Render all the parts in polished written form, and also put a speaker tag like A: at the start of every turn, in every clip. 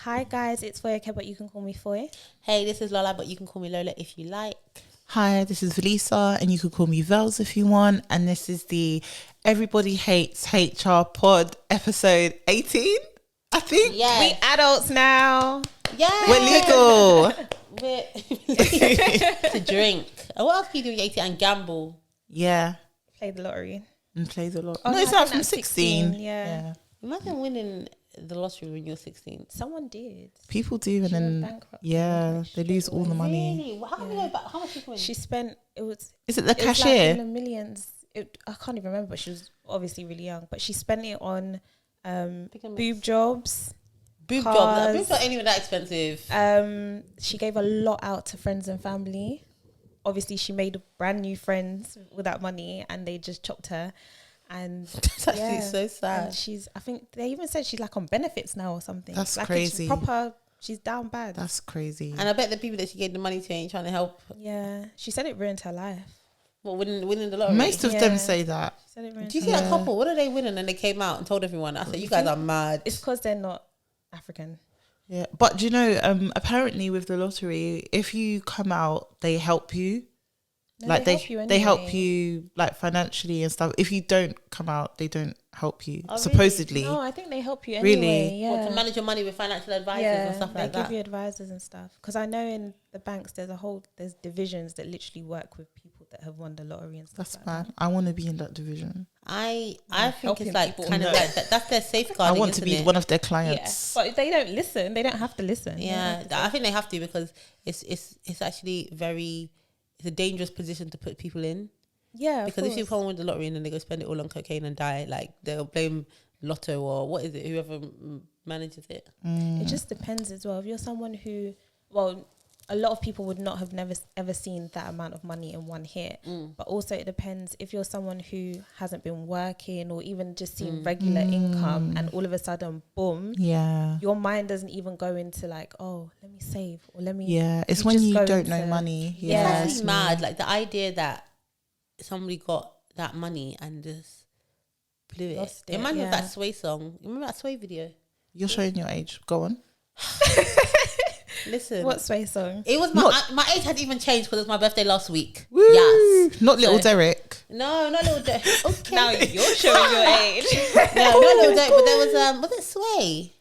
A: Hi guys, it's Foye, but you can call me Foye.
B: Hey, this is Lola, but you can call me Lola if you like.
C: Hi, this is Velisa, and you can call me Vels if you want. And this is the Everybody Hates HR pod, episode 18, I think.
B: Yeah,
A: We adults now.
B: yeah,
C: We're legal.
B: We're to drink. And what else can you do when you're 18 and gamble?
C: Yeah,
A: Play the lottery.
C: and plays a lot.
A: Oh,
C: no,
A: no,
C: it's
A: I
C: not
A: think
C: from
A: that's
C: 16.
A: 16, yeah.
B: Imagine winning the lottery when you're 16.
A: Someone did.
C: People do, and
A: She went
C: then
A: bankrupt.
C: yeah, they lose all the money.
B: Really? Well, how can you go back? How much did you win?
A: She spent,
C: Is it the
A: it was like
C: cashier?
A: in the millions. I can't even remember, but she was obviously really young. But she spent it on boob jobs.
B: Boob
A: cars.
B: jobs. Boobs not even that expensive.
A: She gave a lot out to friends and family. Obviously, she made brand new friends with that money, and they just chopped her. And
B: That's actually so sad.
A: and I think they even said she's like on benefits now or something.
C: That's
A: like
C: crazy.
A: She's down bad.
C: That's crazy.
B: And I bet the people that she gave the money to ain't trying to help.
A: Yeah, she said it ruined her life.
B: What, winning the lottery?
C: Most of
A: Yeah.
C: them say that.
A: She said it ruined
B: Do you
A: her
B: see
A: life.
B: that couple? What did they win? And then they came out and told everyone. I said, you guys are mad.
A: It's because they're not African.
C: Yeah, but do you know? Apparently, with the lottery, if you come out, they help you.
A: No,
C: Like they help
A: anyway.
C: you like financially and stuff. If you don't come out, they don't help you.
B: Oh, really?
C: Supposedly,
A: No, I think they help you
C: Really?
A: anyway. Yeah.
B: What, to manage your money with financial advisors and stuff like
A: they
B: that.
A: give you advisors and stuff. Because I know in the banks there's divisions that literally work with people that have won the lottery and stuff.
C: that's
A: like
C: bad.
A: that.
C: I want to be in that division.
B: I think
A: helping
B: it's like
A: people.
B: kind of
C: No.
B: like that's their
C: I
B: safeguarding.
C: want to be
B: isn't it?
C: one of their
A: Yeah,
C: clients.
A: but if they don't listen, they don't have to listen. They don't
B: Yeah,
A: have to
B: I think they have to because it's actually it's a dangerous position to put people in.
A: Yeah, of
B: Because if you
A: course.
B: come win the lottery and then they go spend it all on cocaine and die, like they'll blame Lotto or what is it, whoever manages it.
A: It just depends as well. If you're someone who, well, a lot of people would not have never ever seen that amount of money in one hit. But also it depends if you're someone who hasn't been working or even just seen regular income and all of a sudden, boom,
C: Yeah,
A: your mind doesn't even go into like, oh, let me save or let me.
C: yeah. It's
A: you
C: when
A: just
C: you
A: go
C: don't know
A: into-
C: money.
A: Yeah.
C: Yeah,
B: It's
C: it's
B: actually mad. Like the idea that somebody got that money and just blew it.
A: Lost
B: It
A: it,
B: reminds me of
A: yeah.
B: that Sway song. You remember that Sway video?
C: You're showing your age. Go on.
B: Listen.
A: What Sway song?
B: It was my age had even changed because it was my birthday last week.
C: Woo!
B: Yes.
C: Not little
B: So-
C: Derek.
B: No, not little Derek. Okay.
A: Now you're showing your age.
B: No, not little Derek. But there was it Sway?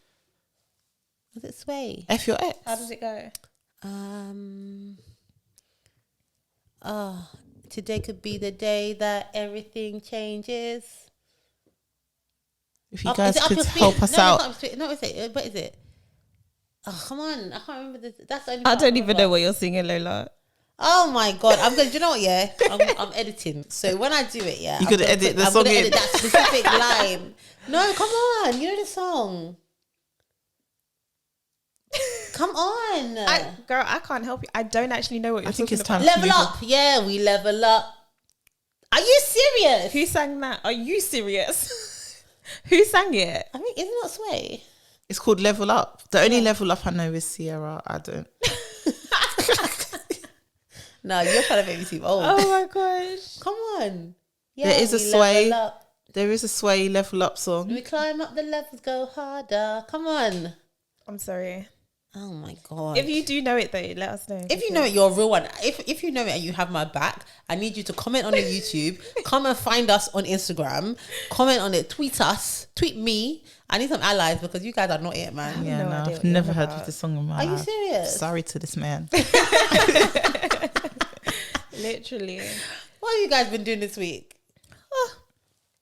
B: Was it Sway?
C: F your ex.
A: How does it go?
B: Today could be the day that everything changes.
C: If you
B: Is
C: guys
B: it Up
C: could
B: Your Street?
C: help us
B: No,
C: out.
B: it's not Up Your Street. No, is it? What is it? Oh, come on. I can't remember this. That's the only
A: I
B: part
A: don't even
B: remember.
A: know what you're singing, Lola.
B: Oh my God. I'm going to, do you know what, yeah? I'm editing. So when I do it, yeah.
C: You
B: I'm
C: gotta
B: gonna
C: edit the
B: I'm
C: song
B: gonna
C: in.
B: edit that specific line. No, come on. You know the song. Come on.
A: Girl, I can't help you. I don't actually know what you're
C: I think
A: talking
C: it's
A: about.
C: time.
B: Level up. Yeah, we level up. Are you serious?
A: Who sang that? Are you serious? Who sang it?
B: I mean, isn't that Sway?
C: It's called Level Up. The only level up I know is Sierra. I don't.
B: No, you're trying to make me seem old.
A: Oh my gosh.
B: Come on. Yeah,
C: There is a
B: we
C: Sway.
B: level up.
C: There is a Sway Level Up song.
B: We climb up the levels, go harder. Come on.
A: I'm sorry.
B: Oh my God.
A: If you do know it though, let us know.
B: If you know it, you're a real one. If you know it and you have my back, I need you to comment on the YouTube. Come and find us on Instagram. Comment on it. Tweet us. Tweet me. I need some allies because you guys are not it, man.
C: Yeah,
A: no
C: no,
A: idea
C: I've
A: what you're
C: never
A: on
C: heard
A: about.
C: of this song in my
B: Are you
C: life.
B: serious?
C: Sorry to this man.
A: Literally.
B: What have you guys been doing this week?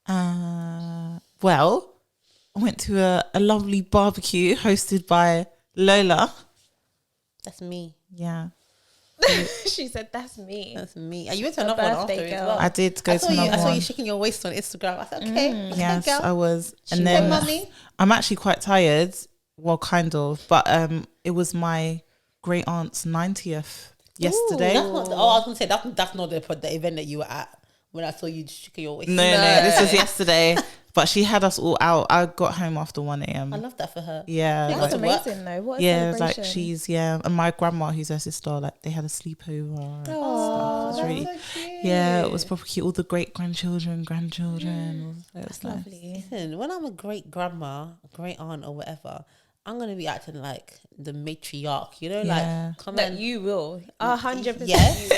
C: Well, I went to a lovely barbecue hosted by Lola.
B: That's me.
C: Yeah,
A: She said that's me.
B: That's me. And you went to
A: A
B: another one after
A: birthday
B: as
A: girl.
B: well.
C: I did go
B: I
C: to
B: saw you.
C: another
B: I saw
C: one.
B: you shaking your waist on Instagram. I said, okay, okay,
C: Yes,
B: girl.
C: I was.
B: She
C: And
B: said,
C: then
B: "Mummy."
C: I'm actually quite tired. Well, kind of. But it was my great aunt's 90th yesterday.
B: That's not. I was gonna say that's not the event that you were at when I saw you shaking your waist.
C: No, this was yesterday. But she had us all out. I got home after 1 a.m.
B: I love that for her.
C: Yeah,
B: They got
A: That's
B: to work.
A: amazing though. What a
C: yeah, like
A: celebration.
C: and my grandma, who's her sister, like they had a sleepover. and stuff.
A: Oh,
C: It was
B: that's
C: really,
B: so cute.
C: yeah, it was proper cute. All the great grandchildren. It was
A: That's
C: nice.
A: lovely.
B: Listen, when I'm a great grandma, a great aunt, or whatever, I'm gonna be acting like the matriarch, you know,
C: Yeah.
B: like come
A: No,
B: and
A: you will 100%.
B: Yes.
A: You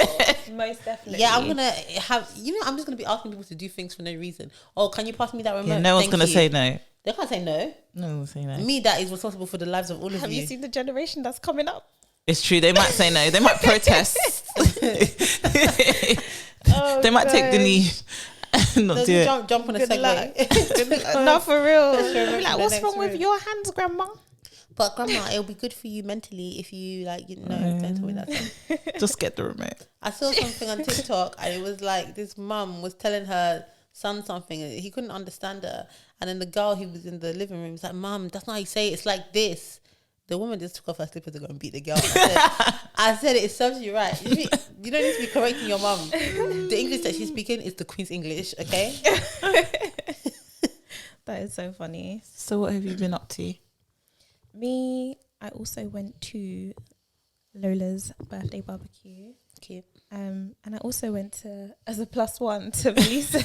A: will. Most definitely.
B: yeah, I'm gonna have, you know, I'm just gonna be asking people to do things for no reason. Oh, can you pass me that remote?
C: Yeah, no one's
B: Thank
C: gonna
B: you.
C: say no.
B: They can't say no.
C: No one's saying no.
B: Me, that is responsible for the lives of all of
A: Have you seen the generation that's coming up?
C: It's true. They might say no. They might protest.
A: Oh,
C: They might take the knee and not
B: They'll
C: do it.
B: jump on a
A: Good
B: Segway.
A: Not for real.
B: the
A: Like, what's
B: next
A: wrong with
B: room.
A: your hands, grandma?
B: But grandma, it'll be good for you mentally if you like, you know, don't tell me that.
C: Just get the remote.
B: I saw something on TikTok and it was like this mum was telling her son something and he couldn't understand her. And then the girl who was in the living room was like, Mum, that's not how you say it. It's like this. The woman just took off her slippers to go and beat the girl. I said it serves you right. You don't need to be correcting your mum. The English that she's speaking is the Queen's English, okay?
A: That is so funny.
C: So what have you been up to?
A: Me, I also went to Lola's birthday barbecue.
B: Cute.
A: And I also went to, as a +1 to Velisa.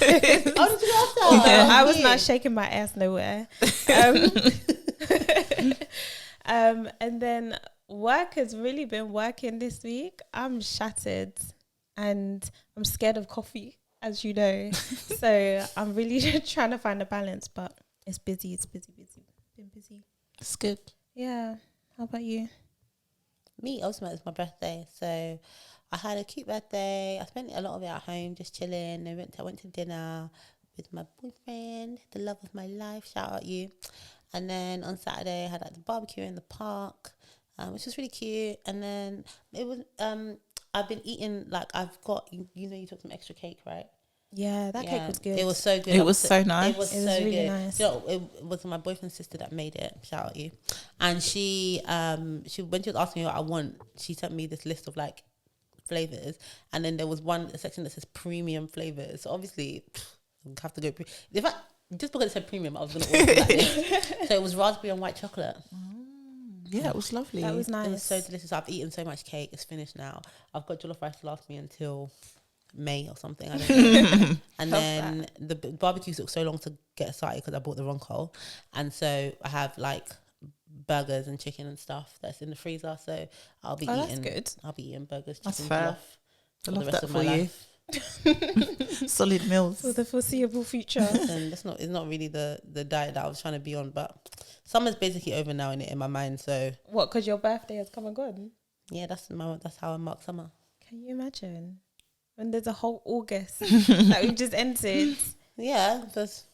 B: Oh, did you have that?
A: I was not shaking my ass nowhere. And then work has really been working this week. I'm shattered and I'm scared of coffee, as you know. So I'm really trying to find a balance, but it's busy. Been busy.
C: It's good.
A: Yeah. How about you?
B: Me, also, it's my birthday. So I had a cute birthday. I spent a lot of it at home, just chilling. I went to dinner with my boyfriend, the love of my life. Shout out you. And then on Saturday, I had like the barbecue in the park, which was really cute. And then it was, I've been eating, like I've got, you know, you took some extra cake, right?
A: Yeah, that cake was good.
B: It was so good.
C: It was so nice.
B: It was so
A: really
B: good.
A: nice.
B: You know, it was my boyfriend's sister that made it. Shout out you. And she when she was asking me what I want, she sent me this list of like flavors, and then there was a section that says premium flavors. So obviously, we have to go. In fact, just because it said premium, I was going to order that thing. So it was raspberry and white chocolate.
C: Yeah, it was lovely.
A: That was nice.
B: It was so delicious. I've eaten so much cake. It's finished now. I've got jollof rice to last me until May or something. I don't know. And then the barbecue took so long to get started because I bought the wrong coal. And so I have like burgers and chicken and stuff that's in the freezer. So I'll be eating.
A: That's good.
B: I'll be eating burgers,
C: That's
B: chicken,
C: fair.
B: jollof
C: I
B: for the
C: love
B: rest
C: that
B: of
C: for
B: my
C: you.
B: life.
C: Solid meals.
A: For the foreseeable future.
B: And it's not really the diet that I was trying to be on, but summer's basically over now in my mind. So
A: What, because your birthday has come and gone?
B: yeah, that's how I mark summer.
A: Can you imagine? When there's a whole August that we just entered.
B: Yeah, because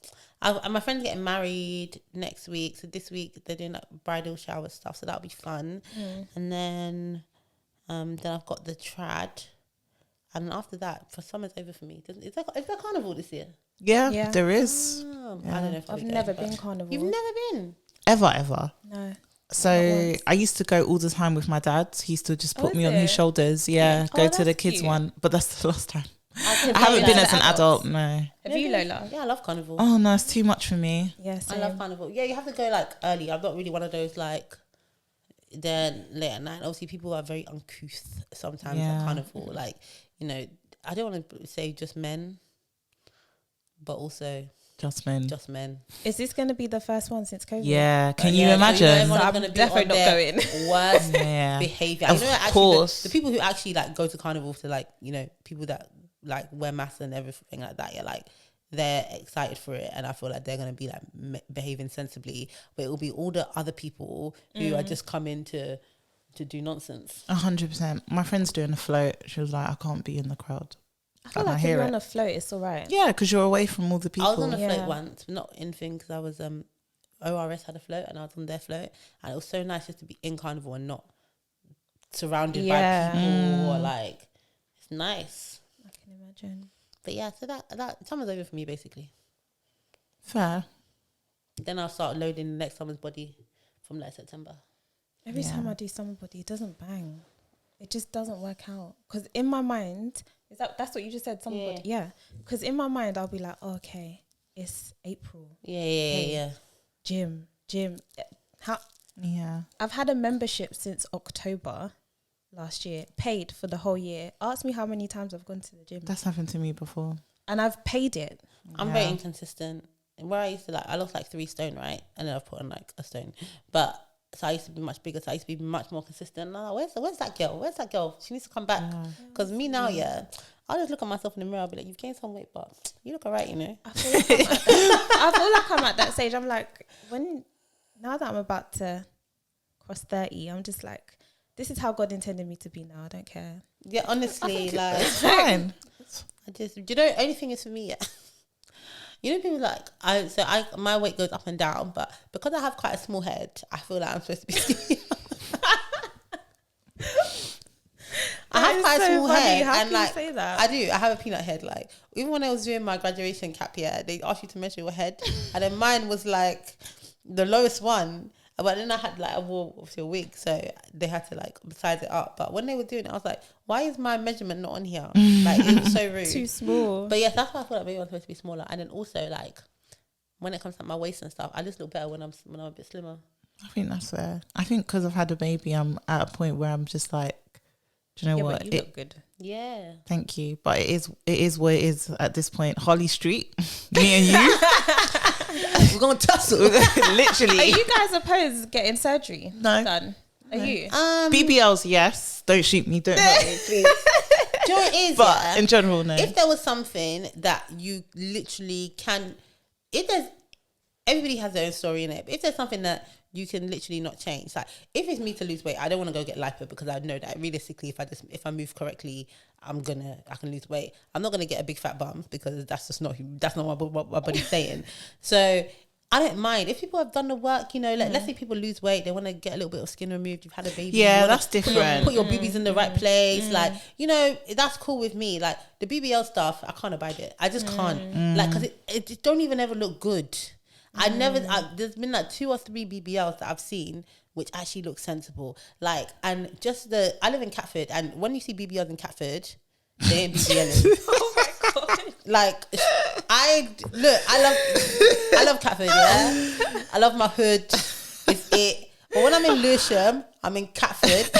B: my friend's getting married next week. So this week they're doing like bridal shower stuff. So that'll be fun. And then I've got the trad. And after that, for summer's over for me. Is there carnival this year?
C: Yeah,
A: Yeah.
C: there is.
B: I don't know if
A: I've
B: I'll be
A: never
B: going,
A: been
B: but-
A: carnival.
B: You've never been?
C: Ever.
A: No.
C: So
A: once.
C: I used to go all the time with my dad. He used to just put
A: is
C: me on his
A: it?
C: shoulders. Yeah,
A: Oh,
C: go to the
A: that's
C: kids
A: cute.
C: one. But that's the last time.
B: I
C: I haven't been as an
A: adults.
C: adult, no.
A: Have you, Lola?
B: Yeah, I love carnival.
C: Oh no, it's too much for me.
A: Yeah,
B: I
A: same.
B: love carnival. Yeah, you have to go like early. I'm not really one of those like they're late at night. Obviously, people are very uncouth sometimes
C: Yeah.
B: at carnival. Like, you know, I don't want to say just men, but also
C: Just men.
B: just men.
A: Is this going to be the first one since COVID?
C: Yeah, can you
B: Yeah,
C: imagine?
B: everyone's
A: I'm
B: gonna be
A: definitely
B: on
A: not
B: their
A: going.
B: worst
C: Yeah.
B: behavior.
C: Of
B: You know, actually,
C: course.
B: the people who actually like go to carnival to like, you know, people that like wear masks and everything like that. Yeah, like they're excited for it, and I feel like they're gonna be like behaving sensibly. But it will be all the other people who are just coming to do nonsense.
C: 100%. My friend's doing a float. She was like, I can't be in the crowd.
A: I feel
C: And I
A: like if
C: hear
A: you're
C: it.
A: on a float, it's all right.
C: Yeah, because you're away from all the people.
B: I was on a
A: Yeah.
B: float once, not in thing because I was ORS had a float and I was on their float, and it was so nice just to be in carnival and not surrounded
A: Yeah.
B: by people or like it's nice.
A: I can imagine.
B: But yeah, so that summer's over for me basically.
C: Fair.
B: Then I'll start loading the next summer's body from like September.
A: Every
C: Yeah.
A: time I do summer body, it doesn't bang. It just doesn't work out. Because in my mind, that's what you just said, summer body? Yeah. Because in my mind, I'll be like, oh, okay, it's April.
B: Yeah.
A: Gym. How?
C: Yeah.
A: I've had a membership since October last year, paid for the whole year. Ask me how many times I've gone to the gym.
C: That's happened to me before.
A: And I've paid it.
B: I'm very inconsistent. Where I used to I lost like 3 stone, right? And then I've put on like a stone. But So I used to be much bigger. So I used to be much more consistent. No, where's that girl? Where's that girl? She needs to come back. Because me now, I'll just look at myself in the mirror. I'll be like, you've gained some weight, but you look alright, you know.
A: I feel like I'm at that stage. I'm like, now that I'm about to cross 30, I'm just like, this is how God intended me to be now. I don't care.
B: Yeah, honestly, like,
C: It's fine.
B: only thing is for me, you know, people like, my weight goes up and down, but because I have quite a small head, I feel like I'm supposed to be skinny. I have quite a small head.
A: How
B: and
A: can
B: like,
A: you say that?
B: I do. I have a peanut head. Like, even when I was doing my graduation cap year, they asked you to measure your head. And then mine was like the lowest one. But then I wore obviously a wig, so they had to like size it up. But when they were doing it, I was like, why is my measurement not on here? Like, it was so rude.
A: Too small.
B: But yes, that's why I feel like maybe I'm supposed to be smaller. And then also, like, when it comes to my waist and stuff, I just look better when I'm a bit slimmer.
C: I think that's fair. I think because I've had a baby, I'm at a point where I'm just like, do you know what?
A: But you look good.
B: Yeah.
C: Thank you. But it is what it is at this point. Holly Street, me and you.
B: We're going to tussle.
C: Literally.
A: Are you guys opposed to getting surgery
C: No.
A: done? Are you?
C: BBLs, yes. Don't shoot me. Don't hurt me, please.
B: Do you know what it is?
C: But in general, no.
B: If there was something that you literally can, everybody has their own story in it. But if there's something that you can literally not change, like if it's me to lose weight, I don't want to go get lipo because I know that realistically, if I move correctly, I can lose weight. I'm not gonna get a big fat bum because that's not what my body's saying. So I don't mind if people have done the work. You know, let's say people lose weight, they want to get a little bit of skin removed. You've had a baby,
C: yeah, that's different.
B: Put your boobies in the right place, like, you know, that's cool with me. Like the BBL stuff, I can't abide it. I just can't, like, because it just don't even ever look good. There's been like 2 or 3 BBLs that I've seen which actually look sensible. Like, and just I live in Catford, and when you see BBLs in Catford, they ain't BBLing.
A: Oh my God.
B: Like, I love Catford, yeah? I love my hood. It's it. But when I'm in Lewisham, I'm in Catford,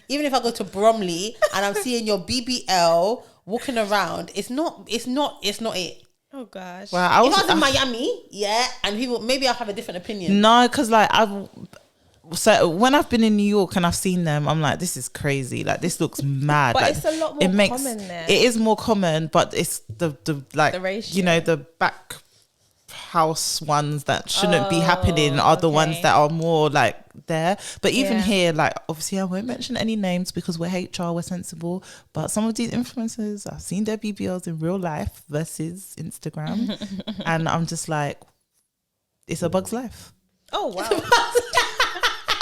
B: even if I go to Bromley and I'm seeing your BBL walking around, it's not it.
A: Oh gosh.
B: Well, if I was in Miami, yeah, and people, maybe I'll have a different opinion.
C: No, because like so when I've been in New York and I've seen them, I'm like, this is crazy. Like, this looks mad.
A: But
C: like,
A: it's a lot more common there.
C: It is more common, but it's the
A: ratio.
C: you know, the back house ones that shouldn't be happening are the ones that are more like there. But even here, like, obviously I won't mention any names because we're HR, we're sensible, but some of these influencers, I've seen their BBLs in real life versus Instagram and I'm just like, it's a bug's life.
A: Oh wow.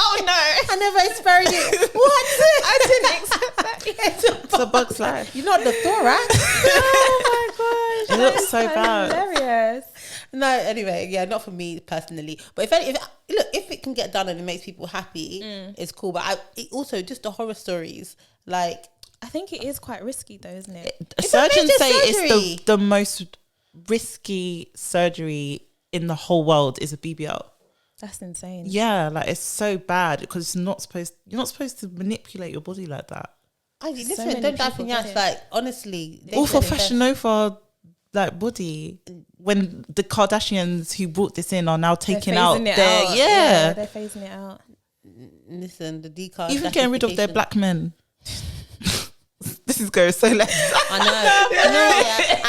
A: Oh no,
B: I never experienced it. What?
A: I didn't expect that.
C: It's a bug's life.
B: You're not the thorax.
A: Oh my gosh,
C: It looks so bad.
A: Hilarious.
B: No, anyway, yeah, not for me personally. But if it can get done and it makes people happy, it's cool. But also just the horror stories, like,
A: I think it is quite risky though, isn't it?
C: Surgeons say
B: surgery.
C: it's the most risky surgery in the whole world is a BBL.
A: That's insane.
C: Yeah, like, it's so bad because you're not supposed to manipulate your body like that.
B: Listen, don't die for nyas. Like, honestly,
C: All for Fashion Nova, like, body. When the Kardashians who brought this in are now taking out their
A: Yeah, they're phasing it out.
B: Listen, the D-card,
C: even getting rid of their black men. This is going so left.
B: I know.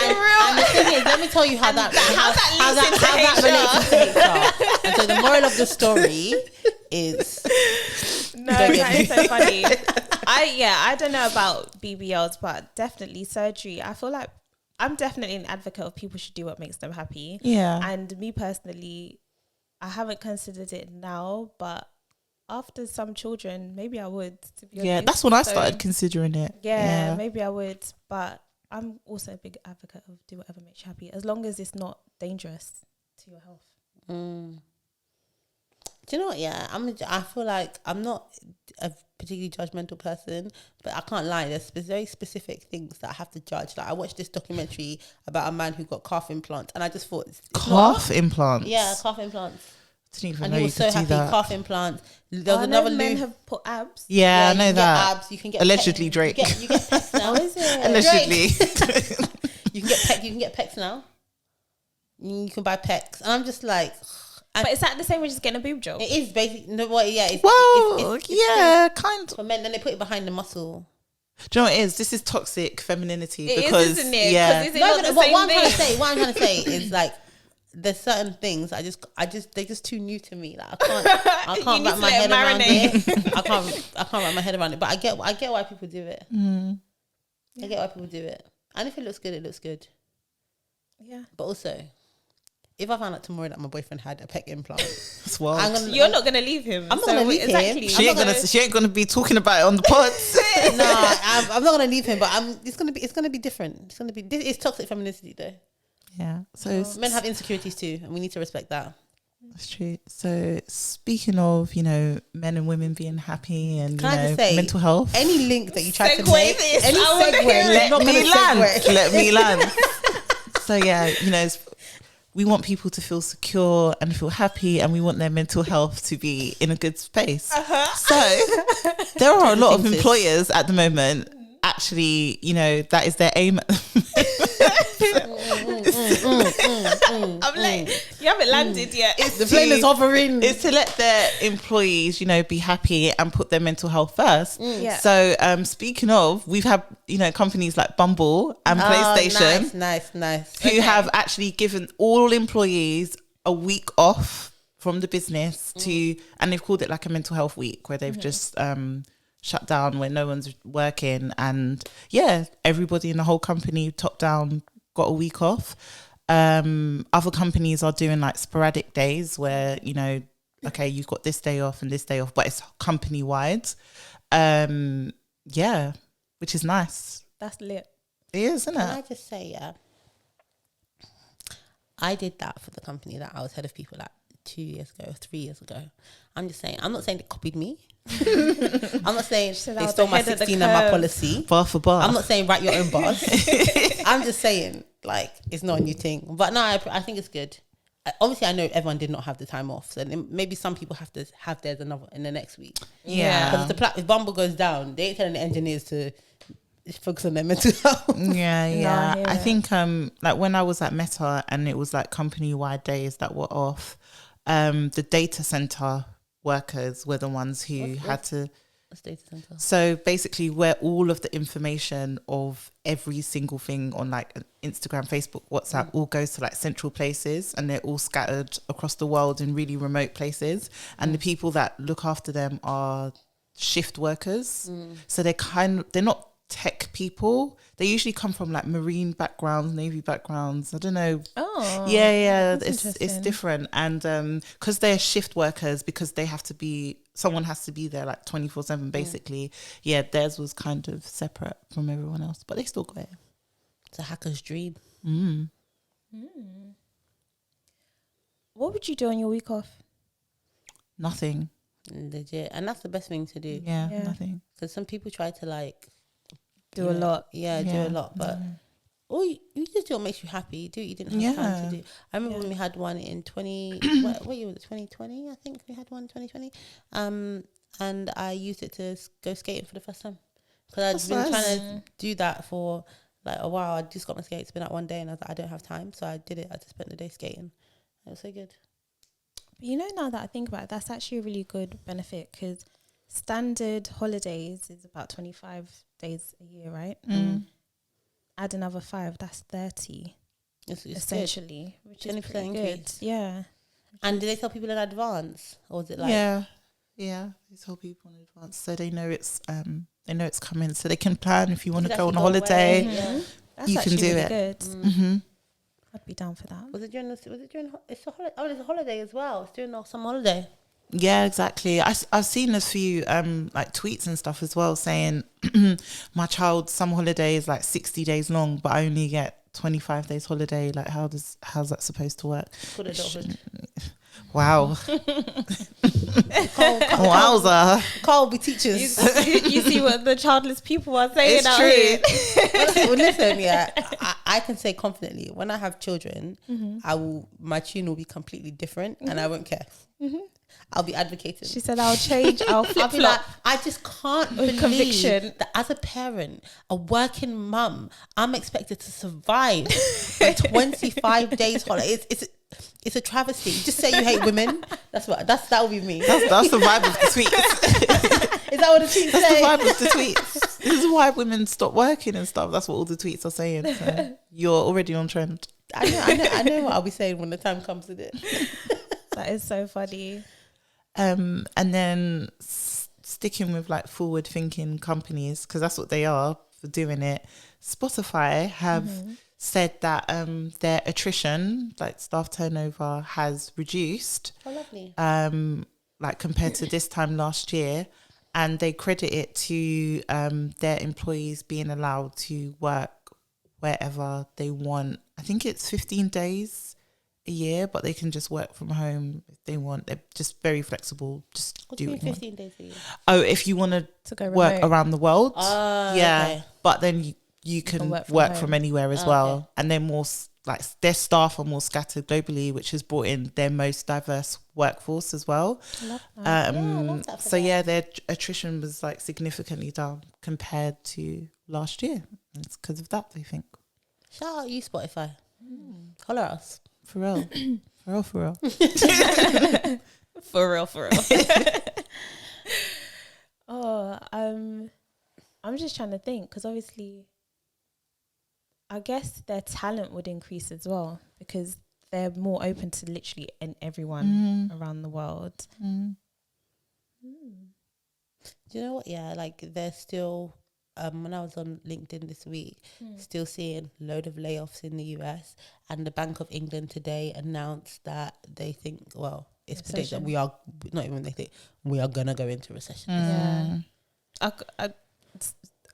B: And the thing is, let me tell you how that relates to HR. And so the moral of the story is,
A: no, that is so funny. I don't know about BBLs, but definitely surgery. I feel like I'm definitely an advocate of people should do what makes them happy.
C: Yeah.
A: And me personally, I haven't considered it now, but after some children, maybe I would. To be honest.
C: That's when I started considering it.
A: Yeah, maybe I would. But I'm also a big advocate of do whatever makes you happy, as long as it's not dangerous to your health.
B: Do you know what? Yeah, I feel like I'm not a particularly judgmental person, but I can't lie. There's very specific things that I have to judge. Like, I watched this documentary about a man who got calf implants, and I just thought,
C: calf implants.
B: Yeah, calf implants.
C: Didn't even
B: And
C: know
B: he
C: you
B: was so
C: could do
B: happy.
C: that.
B: Calf implants. There was another
A: men have put abs.
C: Yeah, I
B: you
C: know
B: can
C: that.
B: Get abs. You can get
C: allegedly Drake.
B: You get pecs now.
A: Oh, is it?
C: Allegedly.
B: You can get pecs now. You can buy pecs, and I'm just like,
A: But is that the same as just getting a boob job?
B: It is basically no. What? Yeah.
C: It's kind of.
B: For men, then they put it behind the muscle.
C: Do you know what it is? This is toxic femininity
A: It
C: because
A: is, isn't it?
C: yeah.
A: Is it not the
B: What
A: same
B: I'm trying to
A: thing?
B: say, what I'm trying to say is like there's certain things they're just too new to me. Like I can't wrap my head around it. I can't wrap my head around it. But I get why people do it. I get why people do it. And if it looks good, it looks good.
A: Yeah.
B: But also, if I found out tomorrow that my boyfriend had a pec implant,
C: That's wild.
A: You're not gonna leave him.
B: I'm not gonna leave him.
C: She ain't gonna be talking about it on the pods.
B: No, I'm not gonna leave him. But it's gonna be different. It's toxic femininity though.
C: Yeah. So
B: Men have insecurities too, and we need to respect that.
C: That's true. So speaking of, men and women being happy and
B: Can I just say,
C: mental health.
B: Any link that you try to
A: Segue
B: make,
A: this.
B: any
A: I wanna
B: segue,
A: hear it.
B: you're not gonna segue.
C: Let me land. So yeah, we want people to feel secure and feel happy, and we want their mental health to be in a good space. So there are a lot of employers at the moment. Actually, that is their aim.
A: I'm like, you haven't landed yet.
B: The plane is hovering.
C: It's to let their employees, be happy and put their mental health first.
A: Yeah.
C: So, speaking of, we've had, companies like Bumble and PlayStation,
B: Nice.
C: who have actually given all employees a week off from the business and they've called it like a mental health week, where they've just shut down, where no one's working, and everybody in the whole company top down got a week off. Other companies are doing like sporadic days where okay, you've got this day off and this day off, but it's company wide. Which is nice.
A: That's lit.
C: It is, isn't it?
B: Can I just say, I did that for the company that I was head of people like 2 years ago, 3 years ago. I'm just saying, I'm not saying they copied me. I'm not saying they stole my 16 and my policy.
C: Bar for bar.
B: I'm not saying write your own bars. I'm just saying, like, it's not a new thing. But no, I think it's good. Obviously, I know everyone did not have the time off, so maybe some people have to have theirs in the next week.
C: Yeah.
B: Because if Bumble goes down, they ain't telling the engineers to focus on their mental health.
C: Yeah. I think like when I was at Meta and it was like company wide days that were off, the data center workers were the ones who had to.
B: What's data center?
C: So basically, where all of the information of every single thing on like Instagram, Facebook, WhatsApp all goes to like central places, and they're all scattered across the world in really remote places. And the people that look after them are shift workers. So they're not tech people. They usually come from like marine backgrounds, navy backgrounds. I don't know.
A: Oh,
C: yeah. It's different, and because they're shift workers, because they have to be. Someone has to be there like 24/7 basically. Yeah, theirs was kind of separate from everyone else, but they still got it.
B: It's a hacker's dream.
A: What would you do on your week off?
C: Nothing.
B: Legit. And that's the best thing to do.
C: Yeah. Nothing.
B: Because some people try to like
A: Do a lot.
B: do a lot, but you just do what makes you happy. Do what you didn't have time to do. I remember when we had one in 20 what year was it? 2020, I think we had one in 2020. And I used it to go skating for the first time, because I'd been trying to do that for like a while. I just got my skates, been out one day, and I was like, I don't have time, so I did it. I just spent the day skating. It was so good.
A: Now that I think about it, that's actually a really good benefit, because standard holidays is about 25 days a year, right? Add another 5, that's 30
B: It's
A: essentially,
B: good.
A: which is
B: 20%
A: pretty good.
B: increase.
A: Yeah.
B: And did they tell people in advance, or was it like
C: Yeah, they tell people in advance so they know it's coming, so they can plan if you want to go on a holiday.
A: That's
C: you can
A: actually
C: do
A: really
C: it.
A: good. I'd be down for that.
B: Was it during it's a holiday? Oh, it's a holiday as well. It's during the summer holiday.
C: Yeah, exactly. I've seen a few like tweets and stuff as well saying my child's summer holiday is like 60 days long, but I only get 25 days holiday. Like how's that supposed to work? Wow. Wowza.
B: Carl be teachers.
A: You see what the childless people are saying
C: It's
A: out
C: true.
A: here.
B: Well, listen, I can say confidently, when I have children, my tune will be completely different, and I won't care. I'll be advocating.
A: She said, I'll change, I'll flip
B: I'll be like,
A: flop.
B: I just can't believe
A: Conviction.
B: that as a parent, a working mum, I'm expected to survive for 25 days holiday. It's a travesty. Just say you hate women. That will be me.
C: That's the vibe of the tweets.
B: Is that what the tweets
C: That's
B: say?
C: the vibe of the tweets. This is why women stop working and stuff. That's what all the tweets are saying. So you're already on trend.
B: I know what I'll be saying when the time comes with it.
A: That is so funny.
C: And then sticking with like forward thinking companies, because that's what they are for doing it. Spotify have said that their attrition, like staff turnover, has reduced.
B: Oh, lovely.
C: Like compared to this time last year, and they credit it to their employees being allowed to work wherever they want. I think it's 15 days a year, but they can just work from home if they want. They're just very flexible. Just
B: What
C: do
B: do you
C: what
B: mean
C: you want.
B: 15 days a year?
C: Oh, if you want
A: To go
C: work
A: remote.
C: around the world,
B: yeah.
C: okay. But then you can work
A: home.
C: from anywhere as
B: Oh,
C: well.
B: okay.
C: And they're more like their staff are more scattered globally, which has brought in their most diverse workforce as well.
A: I love that.
B: Yeah, I love that for
C: So
B: them.
C: yeah, their attrition was like significantly down compared to last year. It's because of that, they think.
B: Shout out you, Spotify. Holler at us.
C: For real. For real.
A: For real, for real. I'm just trying to think, because obviously, I guess their talent would increase as well, because they're more open to literally everyone around the world.
B: Do you know what? Yeah, like they're still. When I was on LinkedIn this week, still seeing load of layoffs in the US, and the Bank of England today announced that they think, well, it's predicted that we are not even they think we are gonna go into recession.
A: Yeah. Are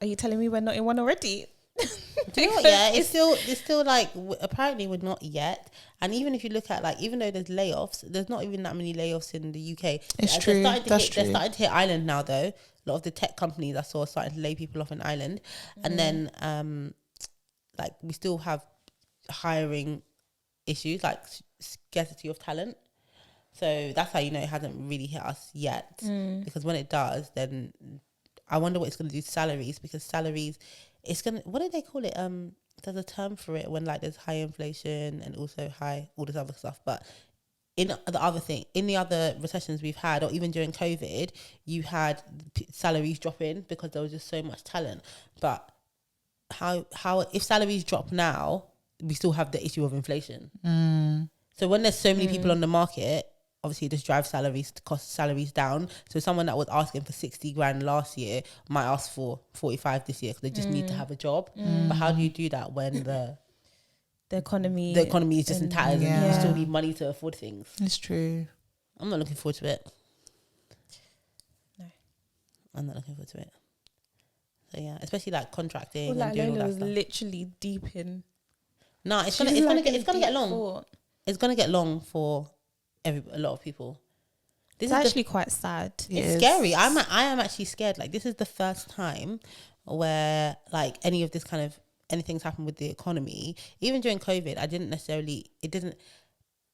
A: you telling me we're not in one already?
B: Do you know what? Yeah, it's still like apparently we're not yet. And even if you look at like, even though there's layoffs, there's not even that many layoffs in the UK.
C: It's
B: They're
C: true.
B: starting to
C: That's
B: hit,
C: true.
B: They're starting to hit Ireland now, though. A lot of the tech companies I saw are starting to lay people off in Ireland, and then like we still have hiring issues, like scarcity of talent. So that's how you know it hasn't really hit us yet. Because when it does, then I wonder what it's going to do to salaries. Because salaries, it's gonna. What do they call it? There's a term for it when like there's high inflation and also high all this other stuff. But in the other recessions we've had, or even during COVID, you had salaries dropping because there was just so much talent. But how if salaries drop now, we still have the issue of inflation. So when there's so many people on the market, obviously it just drives cost salaries down. So someone that was asking for 60 grand last year might ask for 45 this year because they just need to have a job. But how do you do that when the economy is just in tatters and you still need money to afford things?
C: It's true.
B: I'm not looking forward to it.
A: No.
B: I'm not looking forward to it. So yeah, especially like contracting
A: Well,
B: and doing
A: Lola
B: all that
A: was
B: stuff.
A: literally deep in.
B: No, it's
A: She
B: gonna
A: was like
B: get
A: in deep
B: long.
A: thought.
B: It's gonna get long for a lot of people.
A: It's actually quite sad.
B: It's scary. I am actually scared. Like this is the first time where like any of this kind of anything's happened with the economy. Even during COVID, it didn't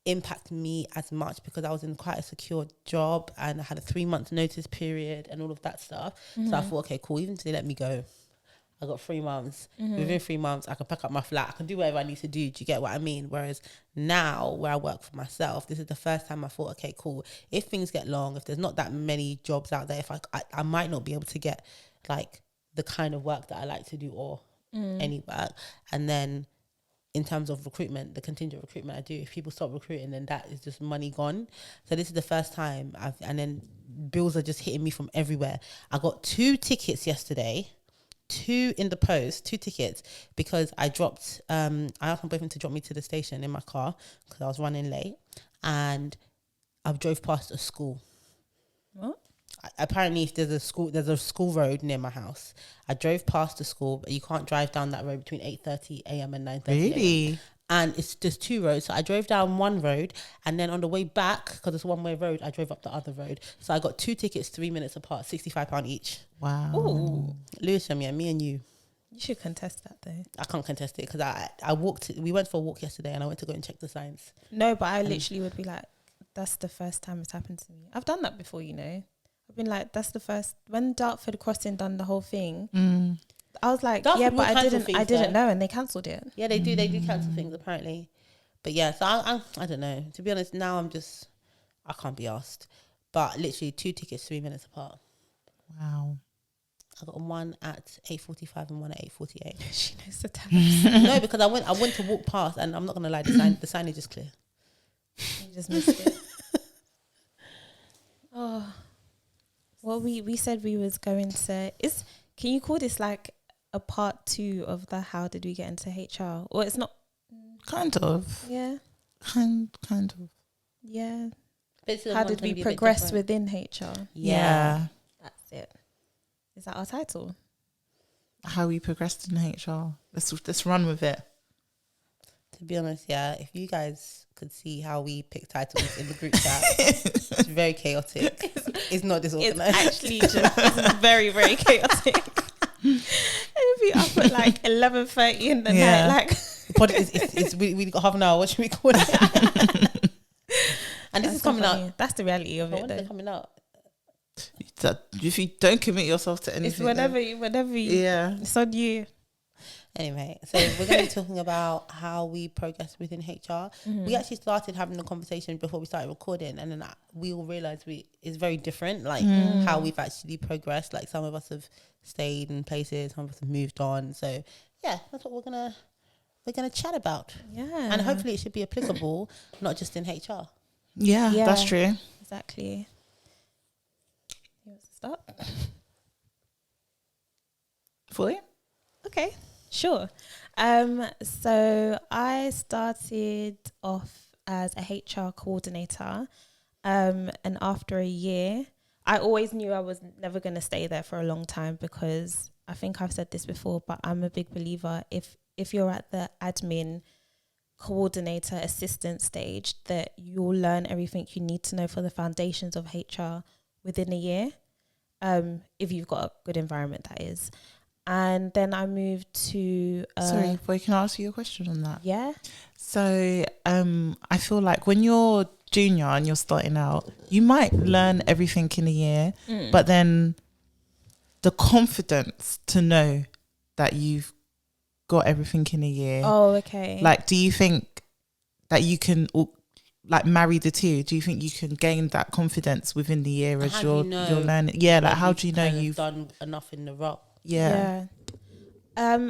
B: impact me as much because I was in quite a secure job and I had a 3-month notice period and all of that stuff. So I thought, okay, cool. Even if they let me go, I got 3 months. Within 3 months, I can pack up my flat. I can do whatever I need to do. Do you get what I mean? Whereas now, where I work for myself, this is the first time I thought, okay, cool. If things get long, if there's not that many jobs out there, if I might not be able to get like the kind of work that I like to do or any work. And then in terms of recruitment, the contingent recruitment I do, if people stop recruiting, then that is just money gone. So this is the first time and then bills are just hitting me from everywhere. I got 2 tickets yesterday. 2 in the post, 2 tickets, because I dropped I asked my boyfriend to drop me to the station in my car because I was running late, and I drove past a school.
A: What?
B: Apparently if there's a school road near my house. I drove past the school, but you can't drive down that road between 8:30 a.m. and 9:30 a.m.
C: Really?
B: And it's just 2 roads. So I drove down one road, and then on the way back, because it's a one-way road, I drove up the other road. So I got 2 tickets 3 minutes apart, £65 each.
C: Wow.
A: Ooh.
B: Lewis and me and you.
A: You should contest that though.
B: I can't contest it because we went for a walk yesterday and I went to go and check the signs.
A: No, but I literally would be like, that's the first time it's happened to me. I've done that before, you know. I've been like, that's the first, when Dartford Crossing done the whole thing, I was like,
B: Dartford
A: yeah,
B: will
A: but I
B: cancel
A: didn't
B: things,
A: know, and they cancelled it.
B: Yeah, they do cancel things apparently. But yeah, so I don't know. To be honest, now I can't be asked. But literally 2 tickets 3 minutes apart.
C: Wow.
B: I got one at 8:45 and one at 8:48.
A: She knows the times.
B: No, because I went to walk past, and I'm not gonna lie, the signage is clear.
A: You just missed it. Oh, well, we said we was going to. Can you call this like a part 2 of the how did we get into HR? Or it's not.
C: Kind of.
A: Yeah.
C: Kind of.
A: Yeah.
B: Basically,
A: How did we progress within HR?
C: Yeah.
A: That's it. Is that our title?
C: How we progressed in HR. Let's run with it.
B: To be honest, yeah, if you guys could see how we pick titles in the group chat, it's very chaotic. It's not disorganized.
A: It's actually just very, very chaotic. And if you up at like 11:30 in the night, like
B: but we got half an hour. What should we call it? And this is coming out.
A: That's the reality of it.
B: When is it coming out?
C: If you don't commit yourself to anything,
A: it's whenever you.
C: Yeah,
A: it's on you.
B: Anyway, so we're going to be talking about how we progress within HR. We actually started having the conversation before we started recording, and then we all realised it's very different, like how we've actually progressed. Like some of us have stayed in places, some of us have moved on. So yeah, that's what we're gonna chat about.
A: Yeah,
B: and hopefully it should be applicable, not just in HR.
C: Yeah, that's true.
A: Exactly. You want to start?
C: Foye?
A: Okay. Sure. So I started off as a HR coordinator. And after a year, I always knew I was never going to stay there for a long time, because I think I've said this before, but I'm a big believer if you're at the admin coordinator assistant stage, that you'll learn everything you need to know for the foundations of HR within a year. If you've got a good environment, that is. And then I moved to...
C: Sorry, Foye, can I ask you a question on that?
A: Yeah.
C: So I feel like when you're junior and you're starting out, you might learn everything in a year, but then the confidence to know that you've got everything in a year.
A: Oh, okay.
C: Like, do you think that you can like marry the two? Do you think you can gain that confidence within the year as you're learning? Yeah, like how do you know you've
B: done enough in the role?
C: Yeah.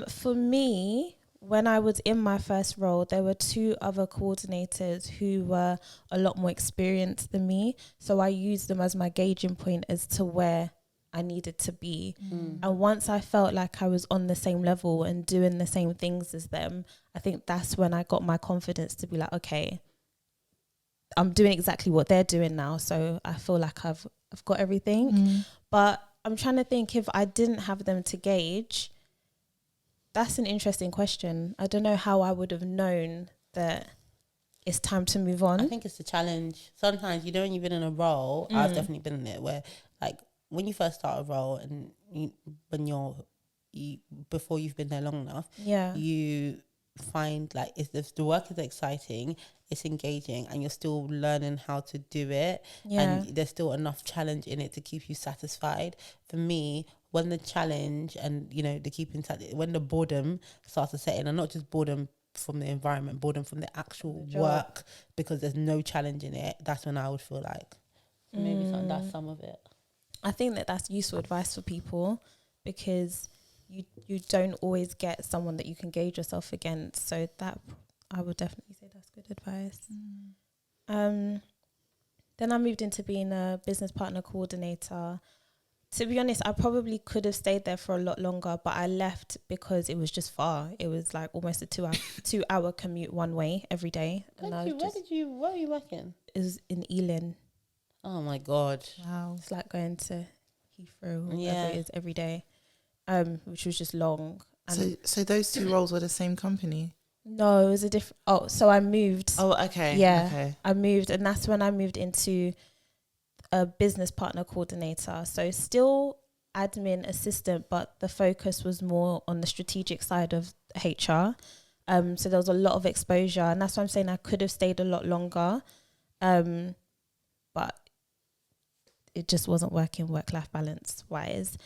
A: For me, when I was in my first role, there were 2 other coordinators who were a lot more experienced than me. So I used them as my gauging point as to where I needed to be. And once I felt like I was on the same level and doing the same things as them, I think that's when I got my confidence to be like, okay, I'm doing exactly what they're doing now. So I feel like I've got everything. But I'm trying to think, if I didn't have them to gauge, that's an interesting question. I don't know how I would have known that it's time to move on.
B: I think it's the challenge. Sometimes, when you've been in a role, I've definitely been in it, where like when you first start a role and before you've been there long enough, you find like if the work is exciting, it's engaging, and you're still learning how to do it, and there's still enough challenge in it to keep you satisfied. For me, when the challenge and when the boredom starts to set in, and not just boredom from the environment, boredom from the actual work, because there's no challenge in it, that's when I would feel like maybe that's some of it.
A: I think that's useful advice for people, because you don't always get someone that you can gauge yourself against. So that, I would definitely say that's good advice. Then I moved into being a business partner coordinator. To be honest, I probably could have stayed there for a lot longer, but I left because it was just far. It was like almost a 2-hour commute one way every day.
B: Where were you working?
A: It was in Ealing.
B: Oh my God.
A: Wow. It's like going to Heathrow, whatever it is, every day. Which was just long. And
C: so those 2 roles were the same company?
A: No, it was a different... Oh, so I moved.
C: Oh, okay.
A: Yeah,
C: okay.
A: I moved, and that's when I moved into a business partner coordinator. So still admin assistant, but the focus was more on the strategic side of HR. So there was a lot of exposure, and that's why I'm saying I could have stayed a lot longer. but it just wasn't working work-life balance wise.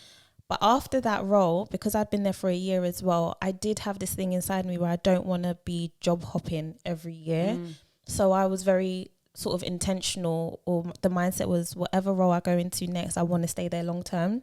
A: But after that role, because I'd been there for a year as well, I did have this thing inside me where I don't want to be job hopping every year. So I was very sort of intentional, or the mindset was whatever role I go into next, I want to stay there long term.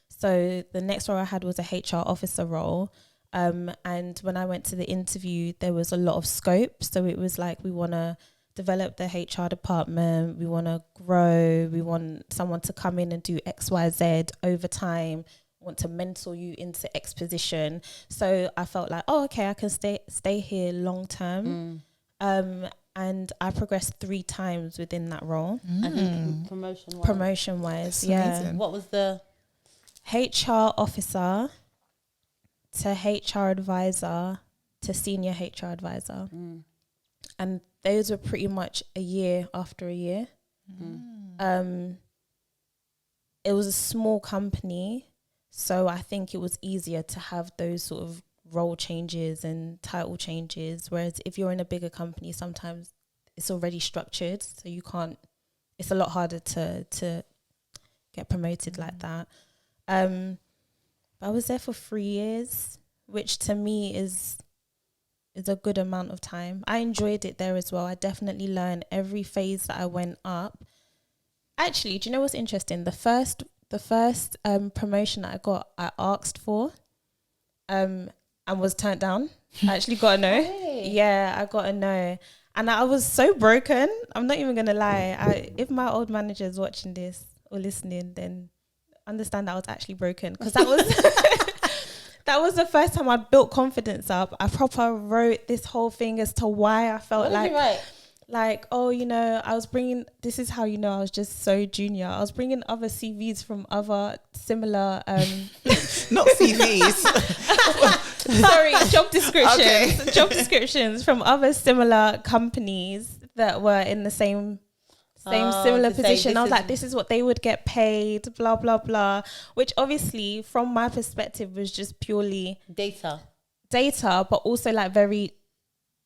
A: So the next role I had was a HR officer role. And when I went to the interview, there was a lot of scope. So it was like, we want to develop the HR department, we want to grow, we want someone to come in and do XYZ over time, want to mentor you into X position. So I felt like, oh, okay, I can stay here long term. And I progressed 3 times within that role. Promotion wise, yeah.
B: Amazing. What was the
A: HR officer to HR advisor to senior HR advisor? And those were pretty much a year after a year. It was a small company, so I think it was easier to have those sort of role changes and title changes. Whereas if you're in a bigger company, sometimes it's already structured, so you can't. It's a lot harder to get promoted like that. I was there for 3 years, which to me is a good amount of time. I enjoyed it there as well. I definitely learned every phase that I went up. Actually, do you know what's interesting? The first promotion that I got, I asked for, and was turned down. I actually got a no.
B: Hey.
A: Yeah, I got a no. And I was so broken. I'm not even going to lie. If my old manager is watching this or listening, then understand that I was actually broken. Because that was... that was the first time I'd built confidence up. I proper wrote this whole thing as to why I felt
B: what did you write?
A: Like, oh, you know, I was bringing, this is how you know I was just so junior. I was bringing other CVs from other similar...
C: Not CVs.
A: Sorry, job descriptions.
C: Okay.
A: Job descriptions from other similar companies that were in the same similar position. I was like, this is what they would get paid, blah, blah, blah. Which obviously, from my perspective, was just purely... data, but also like very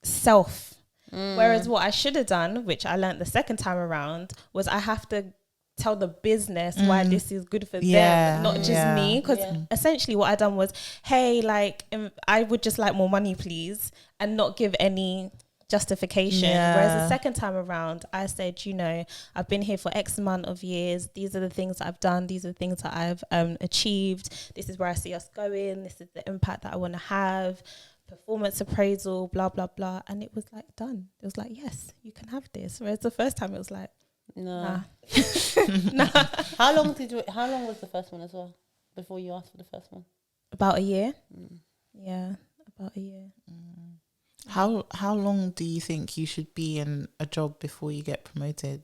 A: self. Whereas what I should have done, which I learned the second time around, was I have to tell the business why this is good for them, not just me. Because essentially what I done was, hey, like, I would just like more money, please, and not give any justification. Whereas the second time around, I said, you know, I've been here for X amount of years. These are the things that I've done. These are the things that I've achieved. This is where I see us going. This is the impact that I want to have. Performance appraisal, blah, blah, blah. And it was like done. It was like, yes, you can have this. Whereas the first time it was like, nah.
B: How long was the first one as well before you asked for the first one?
A: About a year. Yeah, about a year.
C: How long do you think you should be in a job before you get promoted?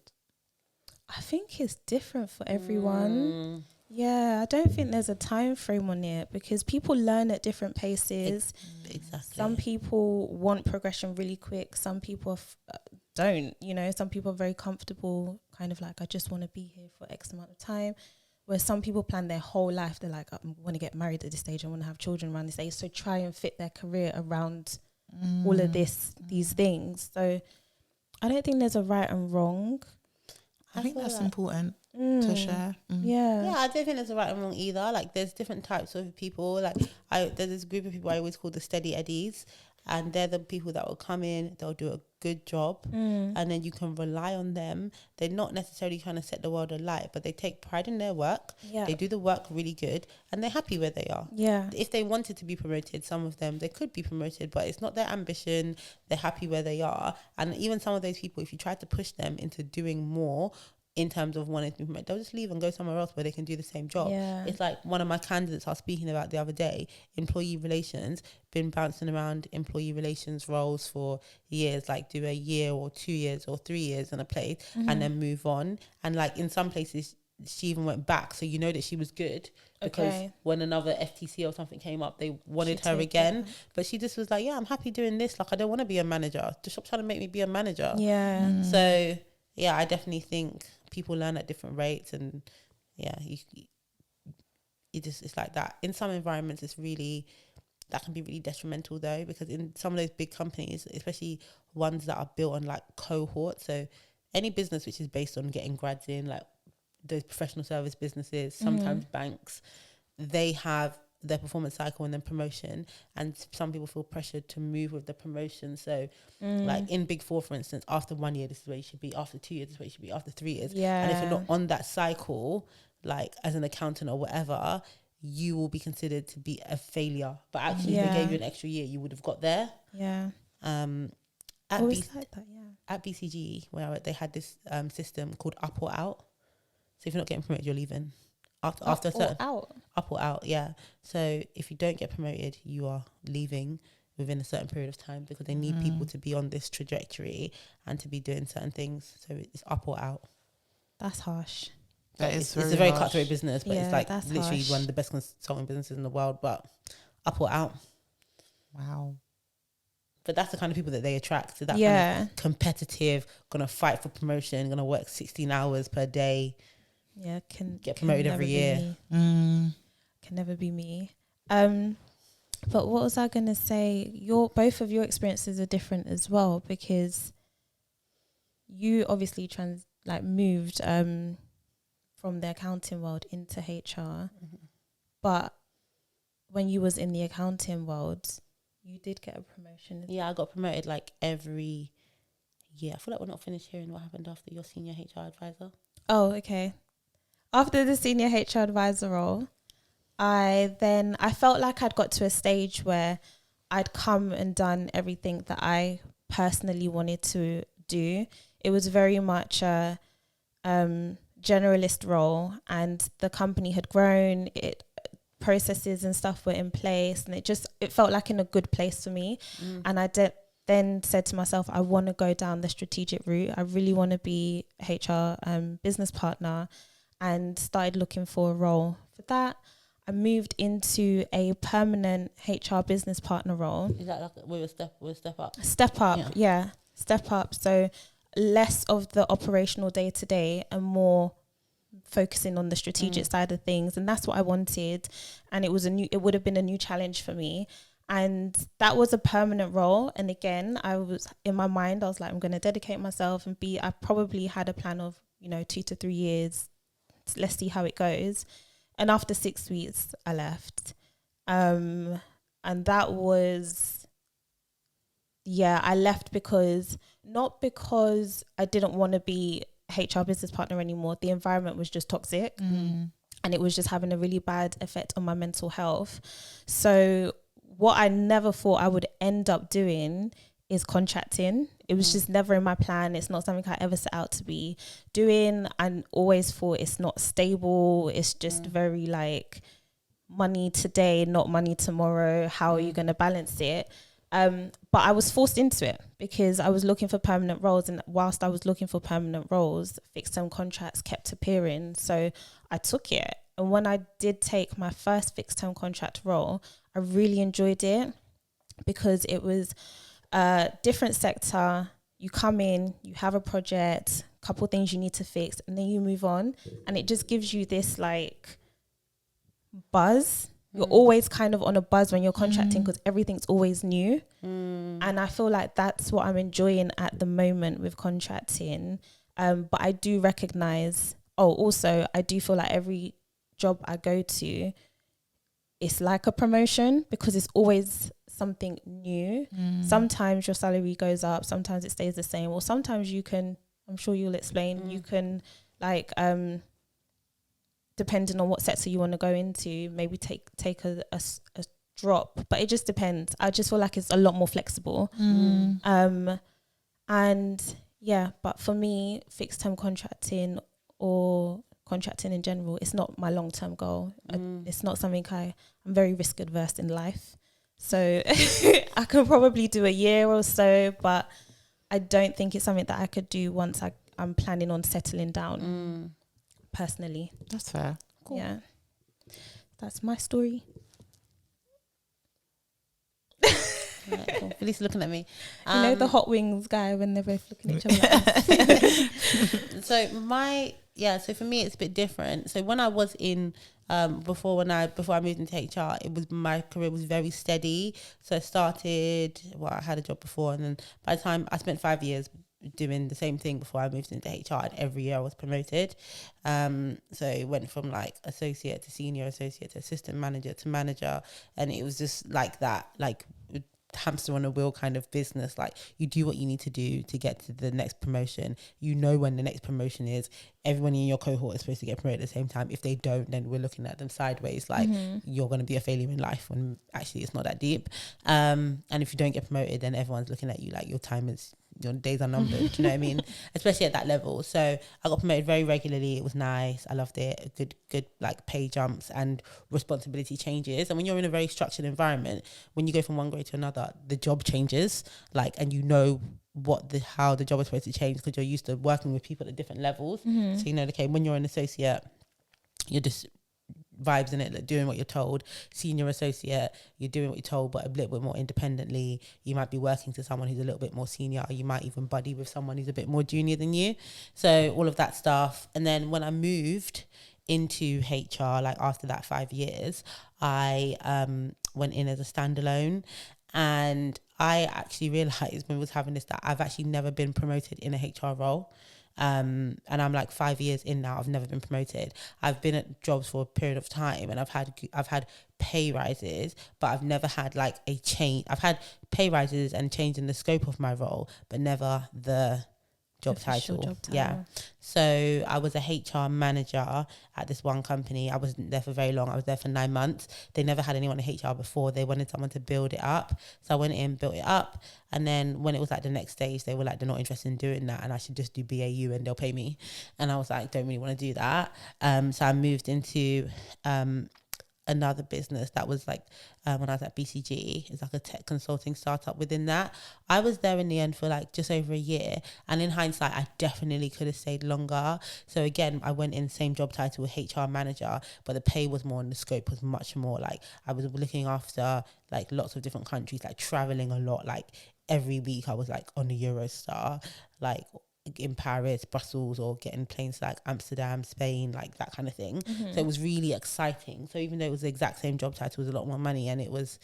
A: I think it's different for everyone. Yeah, I don't think there's a time frame on it because people learn at different paces.
B: Exactly.
A: Some people want progression really quick. Some people don't, you know, some people are very comfortable, kind of like, I just want to be here for X amount of time. Where some people plan their whole life. They're like, I want to get married at this stage. I want to have children around this age. So try and fit their career around all of these things. So I don't think there's a right and wrong.
C: I think that's important to share.
A: Yeah,
B: I don't think there's a right and wrong either. Like, there's different types of people. Like, there's this group of people I always call the steady eddies, and they're the people that will come in, they'll do a good job, and then you can rely on them. They're not necessarily trying to set the world alight, but they take pride in their work. They do the work really good, and they're happy where they are. If they wanted to be promoted, some of them, they could be promoted, but it's not their ambition. They're happy where they are. And even some of those people, if you try to push them into doing more in terms of wanting to be promoted, they'll just leave and go somewhere else where they can do the same job. It's like one of my candidates I was speaking about the other day, employee relations, been bouncing around employee relations roles for years, like do a year or 2 years or 3 years in a place and then move on. And like in some places she even went back, so you know that she was good because when another FTC or something came up, they wanted her again. But she just was like, yeah, I'm happy doing this. Like, I don't want to be a manager. Just stop trying to make me be a manager. So yeah, I definitely think people learn at different rates, and it's like that. In some environments, that can be really detrimental though, because in some of those big companies, especially ones that are built on like cohorts, so any business which is based on getting grads in, like those professional service businesses, sometimes banks, they have their performance cycle and then promotion, and some people feel pressured to move with the promotion. So like in Big Four, for instance, after 1 year this is where you should be, after 2 years this is where you should be, after 3 years. And if you're not on that cycle, like as an accountant or whatever, you will be considered to be a failure. But actually if they gave you an extra year, you would have got there. At BCG, where they had this system called up or out. So if you're not getting promoted, you're leaving. After a certain up or out, yeah. So if you don't get promoted, you are leaving within a certain period of time, because they need people to be on this trajectory and to be doing certain things. So it's up or out.
A: That's harsh.
B: It's a very cutthroat business, but it's like literally harsh. One of the best consulting businesses in the world, but up or out.
C: Wow.
B: But that's the kind of people that they attract. So that kind of competitive, gonna fight for promotion, gonna work 16 hours per day.
A: Yeah, can
B: get promoted every year.
A: Can never be me. But what was I gonna say? Both of your experiences are different as well, because you obviously moved from the accounting world into HR, but when you was in the accounting world, you did get a promotion.
B: Yeah, I got promoted like every year. I feel like we're not finished hearing what happened after your senior HR advisor.
A: Oh, okay. After the senior HR advisor role, I felt like I'd got to a stage where I'd come and done everything that I personally wanted to do. It was very much a generalist role, and the company had grown. Processes and stuff were in place, and it felt like in a good place for me. And I then said to myself, I want to go down the strategic route. I really want to be HR business partner, and started looking for a role for that. I moved into a permanent HR business partner role.
B: Is that like with a step up?
A: Step up, yeah. Step up. So less of the operational day to day and more focusing on the strategic side of things. And that's what I wanted. And it would have been a new challenge for me. And that was a permanent role. And again, I was in my mind, I was like, I'm going to dedicate myself and I probably had a plan of, 2 to 3 years. Let's see how it goes. And after 6 weeks, I left. And that was, I left not because I didn't want to be HR business partner anymore. The environment was just toxic. And it was just having a really bad effect on my mental health. So what I never thought I would end up doing is contracting. It was just never in my plan. It's not something I ever set out to be doing. I always thought it's not stable. It's just very like money today, not money tomorrow. How are you going to balance it? But I was forced into it because I was looking for permanent roles. And whilst I was looking for permanent roles, fixed term contracts kept appearing. So I took it. And when I did take my first fixed term contract role, I really enjoyed it because it was a different sector. You come in, you have a project, a couple of things you need to fix, and then you move on. And it just gives you this like buzz. You're always kind of on a buzz when you're contracting because everything's always new. And I feel like that's what I'm enjoying at the moment with contracting. But I do recognize, also I do feel like every job I go to, it's like a promotion because it's always something new. Sometimes your salary goes up, sometimes it stays the same, or sometimes you can, I'm sure you'll explain, you can like, depending on what sector you want to go into, maybe take a drop, but it just depends. I just feel like it's a lot more flexible. But for me, fixed term contracting or contracting in general, it's not my long-term goal. It's not something I'm very risk adverse in life. So I can probably do a year or so, but I don't think it's something that I could do once I'm planning on settling down. Personally.
C: That's fair.
A: Cool. Yeah. That's my story.
B: Right, cool. Velisa looking at me.
A: You know the hot wings guy when they're both looking at each other.
B: So for me it's a bit different. So when I was in before I moved into HR, my career was very steady. So I had a job before, and then by the time I spent 5 years doing the same thing before I moved into HR, and every year I was promoted. So it went from like associate to senior associate to assistant manager to manager, and it was just like that, like hamster on a wheel kind of business. Like, you do what you need to do to get to the next promotion. You know when the next promotion is. Everyone in your cohort is supposed to get promoted at the same time. If they don't, then we're looking at them sideways, like you're going to be a failure in life, when actually it's not that deep. And if you don't get promoted, then everyone's looking at you like your days are numbered. Do you know what I mean? Especially at that level. So I got promoted very regularly. It was nice. I loved it. Good like pay jumps and responsibility changes. And when you're in a very structured environment, when you go from one grade to another, the job changes. Like, and you know how the job is supposed to change, because you're used to working with people at different levels. So you know, okay, when you're an associate, you're just vibes in it, like doing what you're told. Senior associate, you're doing what you're told, but a little bit more independently. You might be working to someone who's a little bit more senior, or you might even buddy with someone who's a bit more junior than you. So all of that stuff. And then when I moved into HR, like after that 5 years, I went in as a standalone. And I actually realised when I was having this that I've actually never been promoted in a HR role. And I'm like 5 years in now, I've never been promoted. I've been at jobs for a period of time, and I've had pay rises, but I've never had like a change. I've had pay rises and change in the scope of my role, but never the job title. Yeah. So I was a HR manager at this one company. I wasn't there for very long. I was there for 9 months. They never had anyone in HR before. They wanted someone to build it up. So I went in, built it up. And then when it was like the next stage, they were like, they're not interested in doing that, and I should just do BAU and they'll pay me. And I was like, don't really want to do that. So I moved into another business that was like when I was at BCG. It's like a tech consulting startup within that. I was there in the end for like just over a year, and in hindsight I definitely could have stayed longer. So again, I went in same job title, HR manager, but the pay was more and the scope was much more. Like, I was looking after like lots of different countries, like traveling a lot. Like every week I was like on the Eurostar, like in Paris, Brussels, or getting planes to like Amsterdam, Spain, like that kind of thing. So it was really exciting. So even though it was the exact same job title, it was a lot more money, and it was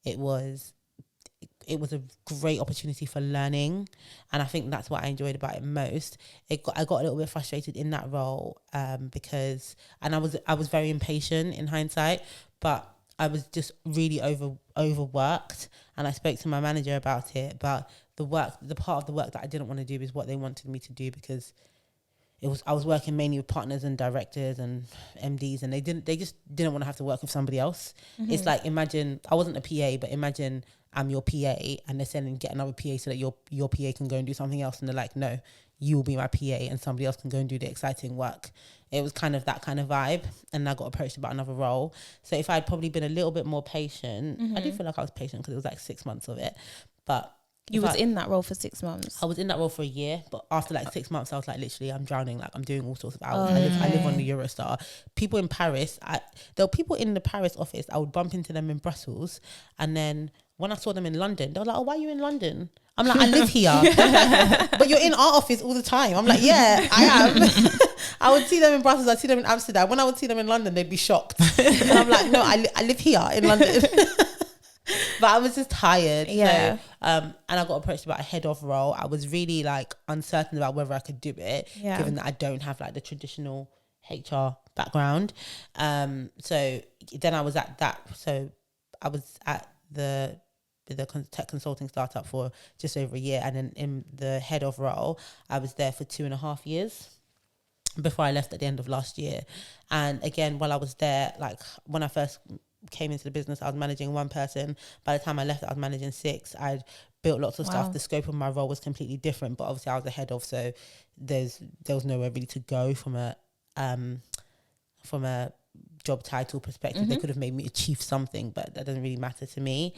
B: a great opportunity for learning. And I think that's what I enjoyed about it most. I got a little bit frustrated in that role because I was very impatient in hindsight, but I was just really overworked. And I spoke to my manager about it, but the part of the work that I didn't want to do is what they wanted me to do, because I was working mainly with partners and directors and MDs, and they just didn't want to have to work with somebody else. It's like, imagine I wasn't a PA, but imagine I'm your PA and they're saying get another PA so that your PA can go and do something else, and they're like, no, you will be my PA and somebody else can go and do the exciting work. It was kind of that kind of vibe, and I got approached about another role. So if I'd probably been a little bit more patient, I did feel like I was patient because it was like 6 months of it, but
A: you was in that role for 6 months.
B: I was in that role for a year, but after like 6 months, I was like, literally, I'm drowning. Like, I'm doing all sorts of hours. I live on the Eurostar. People in Paris, there were people in the Paris office. I would bump into them in Brussels, and then when I saw them in London, they were like, "Oh, why are you in London?" I'm like, "I live here," but you're in our office all the time. I'm like, "Yeah, I am." I would see them in Brussels. I'd see them in Amsterdam. When I would see them in London, they'd be shocked, and I'm like, "No, I live here in London." But I was just tired.
A: Yeah.
B: So, and I got approached about a head of role. I was really like uncertain about whether I could do it, given that I don't have like the traditional HR background. So then I was at that. So I was at the tech consulting startup for just over a year. And then in the head of role, I was there for 2.5 years before I left at the end of last year. And again, while I was there, like when I first came into the business, I was managing one person. By the time I left, I was managing 6. I'd built lots of stuff. The scope of my role was completely different, but obviously I was the head of, so there was nowhere really to go from a job title perspective. They could have made me achieve something, but that doesn't really matter to me.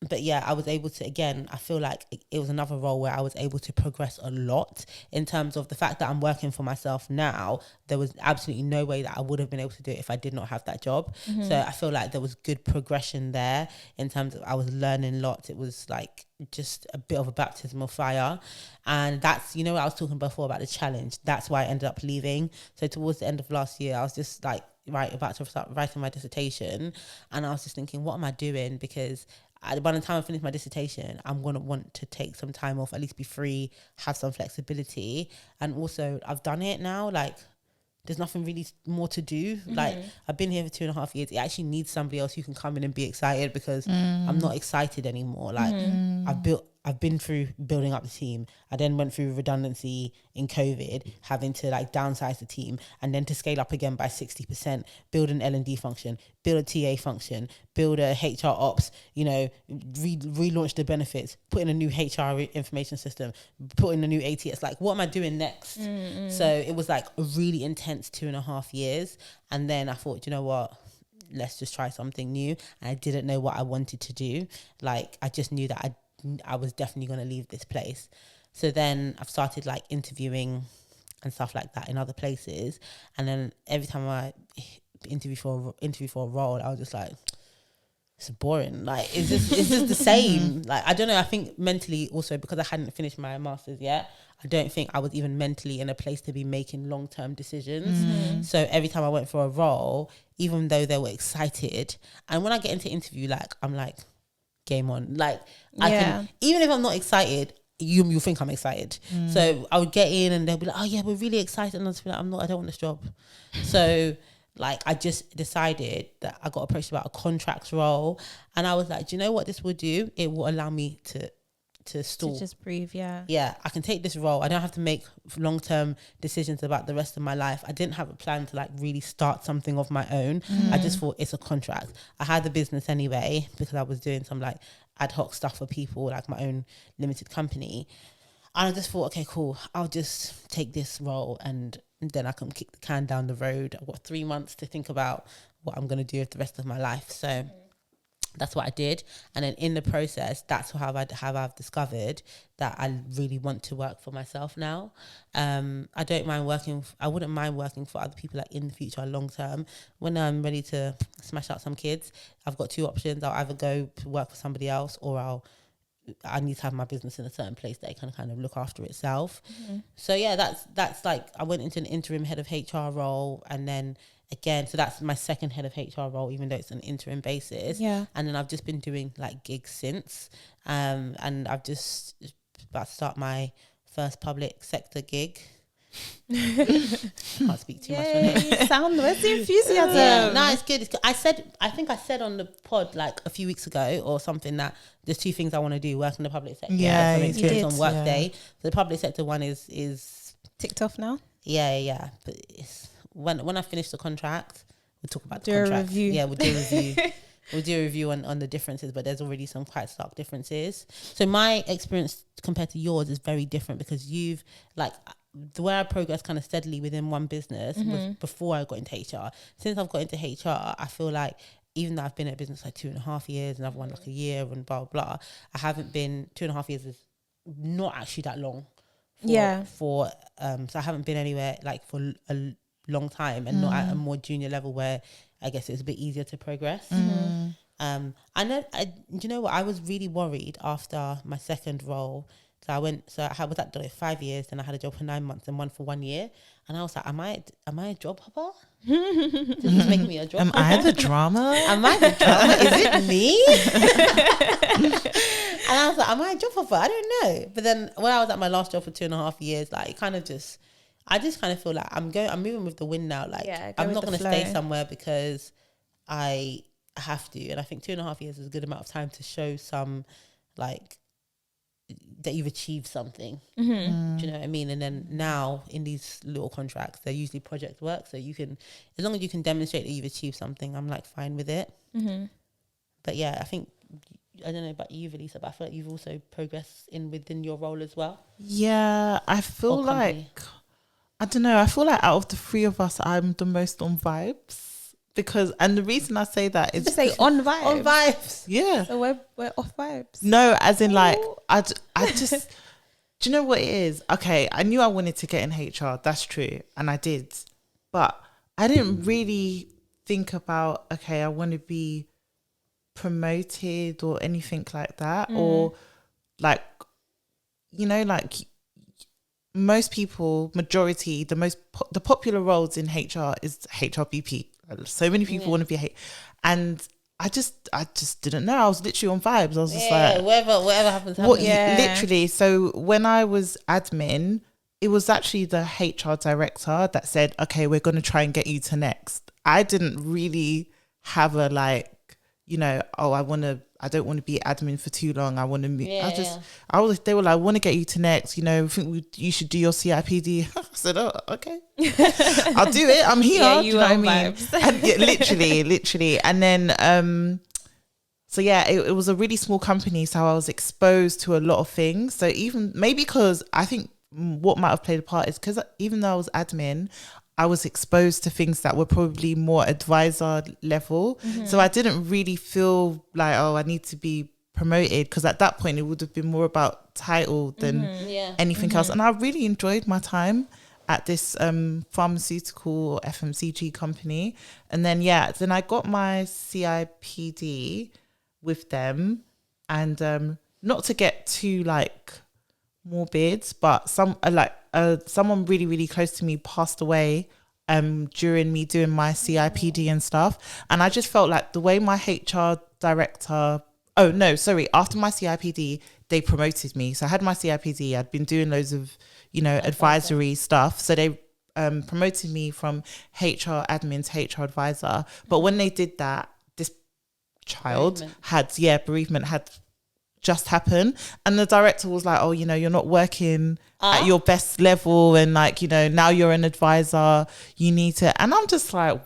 B: But yeah, I was able to, again, I feel like it was another role where I was able to progress a lot in terms of the fact that I'm working for myself now. There was absolutely no way that I would have been able to do it if I did not have that job. So I feel like there was good progression there in terms of I was learning lots. It was like just a bit of a baptism of fire. And that's, you know what I was talking before about the challenge. That's why I ended up leaving. So towards the end of last year, I was just like, about to start writing my dissertation. And I was just thinking, what am I doing? Because by the time I finish my dissertation, I'm going to want to take some time off, at least be free, have some flexibility. And also, I've done it now. Like, there's nothing really more to do. Like, I've been here for 2.5 years. It actually needs somebody else who can come in and be excited, because I'm not excited anymore. Like, I've been through building up the team. I then went through redundancy in COVID, having to like downsize the team, and then to scale up again by 60%, build an L&D function, build a TA function, build a HR ops, you know, relaunch the benefits, put in a new HR information system, put in a new ATS. Like, what am I doing next? So it was like a really intense 2.5 years. And then I thought, you know what? Let's just try something new. And I didn't know what I wanted to do. Like, I just knew that I was definitely going to leave this place. So then I've started like interviewing and stuff like that in other places. And then every time I interview for a role, I was just like, it's boring. Like, it's just the same. Like, I don't know. I think mentally also, because I hadn't finished my master's yet, I don't think I was even mentally in a place to be making long-term decisions. So every time I went for a role, even though they were excited, and when I get into interview, like, I'm like, game on. Like, I can, even if I'm not excited, you think I'm excited. So I would get in and they'll be like, oh yeah, we're really excited. And I'll just be like, I don't want this job. So like, I just decided that I got approached about a contracts role, and I was like, do you know what this will do? It will allow me to stall.
A: To just breathe, yeah.
B: Yeah, I can take this role. I don't have to make long-term decisions about the rest of my life. I didn't have a plan to like really start something of my own. I just thought, it's a contract. I had the business anyway, because I was doing some like ad hoc stuff for people, like my own limited company. And I just thought, okay, cool. I'll just take this role, and then I can kick the can down the road. I've got 3 months to think about what I'm going to do with the rest of my life. So that's what I did. And then in the process, that's how I've discovered that I really want to work for myself now. I wouldn't mind working for other people, like in the future, long term. When I'm ready to smash out some kids, I've got 2 options. I'll either go to work for somebody else, or I need to have my business in a certain place that it can kind of look after itself. So yeah, that's like, I went into an interim head of HR role, and then again, so that's my second head of HR role, even though it's an interim basis. Yeah. And then I've just been doing like gigs since. And I've just about to start my first public sector gig. Can't speak too much on it.
A: Where's the enthusiasm?
B: Yeah, no, it's good. I think I said on the pod like a few weeks ago or something that there's 2 things I want to do: work in the public sector.
C: Yeah,
B: so experience on Workday. Yeah. So the public sector one is
A: ticked off now.
B: Yeah. But it's, when I finish the contract, we'll talk about
A: the contract. Review.
B: Yeah, we'll do a review. We'll do a review on the differences, but there's already some quite stark differences. So my experience compared to yours is very different, because you've like, the way I progressed kind of steadily within one business was before I got into HR. Since I've got into HR, I feel like even though I've been at business like 2.5 years and I've won like a year and blah, blah, I haven't been, 2.5 years is not actually that long. So I haven't been anywhere like for a long time, and not at a more junior level where I guess it's a bit easier to progress. And then you know what, I was really worried after my second role. So I was at Deloitte 5 years, then I had a job for 9 months and one for 1 year, and I was like, am I a job hopper? Does this make me a job hopper?
C: Am I the drama?
B: Is it me? And I was like, am I a job hopper? I don't know. But then when I was at my last job for 2.5 years, like, it kind of just, I just kind of feel like I'm moving with the wind now. Like, I'm not going to stay somewhere because I have to. And I think 2.5 years is a good amount of time to show some, like, that you've achieved something. Do you know what I mean? And then now in these little contracts, they're usually project work, so you can, as long as you can demonstrate that you've achieved something, I'm like fine with it. But yeah, I think, I don't know about you, Velisa, but I feel like you've also progressed within your role as well.
C: Yeah, I feel like, I don't know, I feel like out of the 3 of us, I'm the most on vibes. Because, and the reason I say that is,
A: just say on vibes.
B: On vibes.
C: Yeah.
A: So we're off vibes.
C: No, as in like, I just, do you know what it is? Okay, I knew I wanted to get in HR. That's true. And I did. But I didn't really think about, okay, I want to be promoted or anything like that. Or like, you know, like most people, majority, the popular roles in HR is HRBP. So many people want to be and I just didn't know. I was literally on vibes. I was just
B: whatever happens.
C: Literally. So when I was admin, it was actually the HR director that said, okay, we're going to try and get you to next. I didn't really have a I don't want to be admin for too long. I want to meet. They were like, I want to get you to next. I think you should do your CIPD. I said, oh, okay. I'll do it. I'm here.
A: Yeah,
C: do you know what I mean? And, literally. And then, it was a really small company. So I was exposed to a lot of things. So even maybe because I think what might have played a part is because even though I was admin, I was exposed to things that were probably more advisor level. Mm-hmm. So I didn't really feel like, I need to be promoted, because at that point it would have been more about title than anything else. And I really enjoyed my time at this pharmaceutical FMCG company. And then, then I got my CIPD with them. And not to get too morbid, but someone really, really close to me passed away during me doing my CIPD and stuff. And I just felt like the way my HR director, after my CIPD, they promoted me. So I had my CIPD, I'd been doing loads of, advisory stuff. So they promoted me from HR admin to HR advisor. But when they did that, this child bereavement had just happened, and the director was like, you're not working at your best level, and now you're an advisor, you need to. And I'm just like,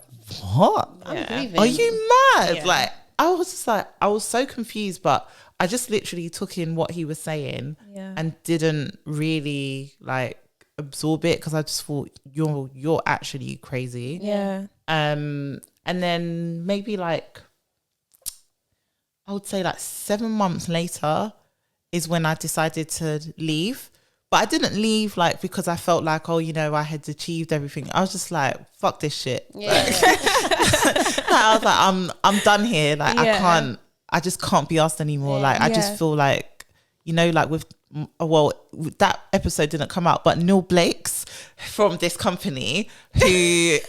C: what? Are you mad? I was just I was so confused, but I just literally took in what he was saying and didn't really absorb it, because I just thought, you're actually crazy. And then maybe I would say 7 months later is when I decided to leave. But I didn't leave because I felt I had achieved everything. I was just fuck this shit. I was I'm done here. I just can't be asked anymore. I just feel with that episode didn't come out, but Neil Blake's from this company who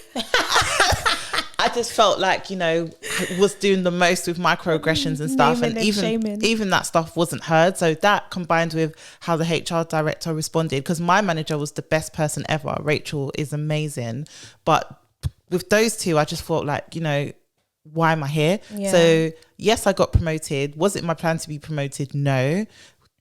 C: I just felt was doing the most with microaggressions and stuff, and even that stuff wasn't heard. So that combined with how the HR director responded, because my manager was the best person ever. Rachel is amazing, but with those two, I just thought why am I here? So yes, I got promoted. Was it my plan to be promoted? No.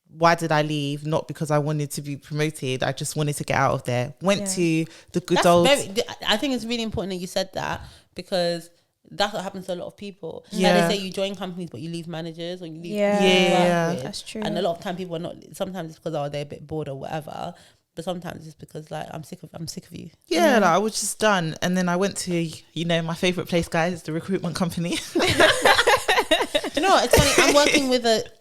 C: Why did I leave? Not because I wanted to be promoted. I just wanted to get out of there. Went to the good old.
B: I think it's really important that you said that, because that's what happens to a lot of people. They say you join companies, but you leave managers, or you leave.
A: That's true.
B: And a lot of time people are not. Sometimes it's because they're a bit bored or whatever. But sometimes it's because I'm sick of you.
C: Yeah, I was just done. And then I went to my favorite place, guys, the recruitment company.
B: You know what? It's funny.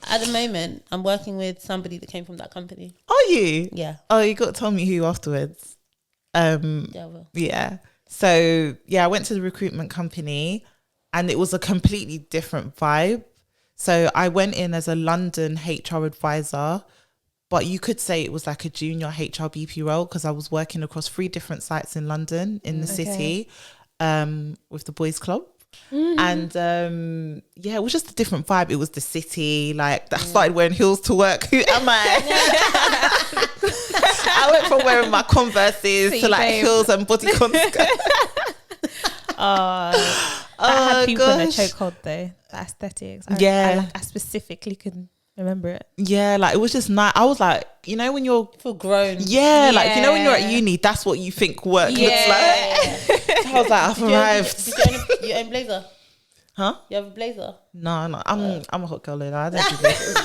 B: At the moment, I'm working with somebody that came from that company.
C: Are you?
B: Yeah.
C: Oh, you got to tell me who afterwards.
B: Yeah, I will.
C: Yeah. So I went to the recruitment company, and it was a completely different vibe. So I went in as a London HR advisor, but you could say it was a junior HR BP role, because I was working across 3 different sites in London, in the city, with the boys club. Mm-hmm. And it was just a different vibe. It was the city. I started wearing heels to work. Who am I? I went from wearing my Converses to heels and bodycon skirts.
A: That had people in a chokehold though. The aesthetics. I specifically couldn't remember it.
C: Yeah, it was just nice. I was when you're
B: feel grown.
C: Yeah, when you're at uni, that's what you think work looks like. So I was I've arrived.
B: Did you own blazer?
C: Huh? You
B: have a blazer?
C: No. I'm a hot girl, Lola. I don't do blazers.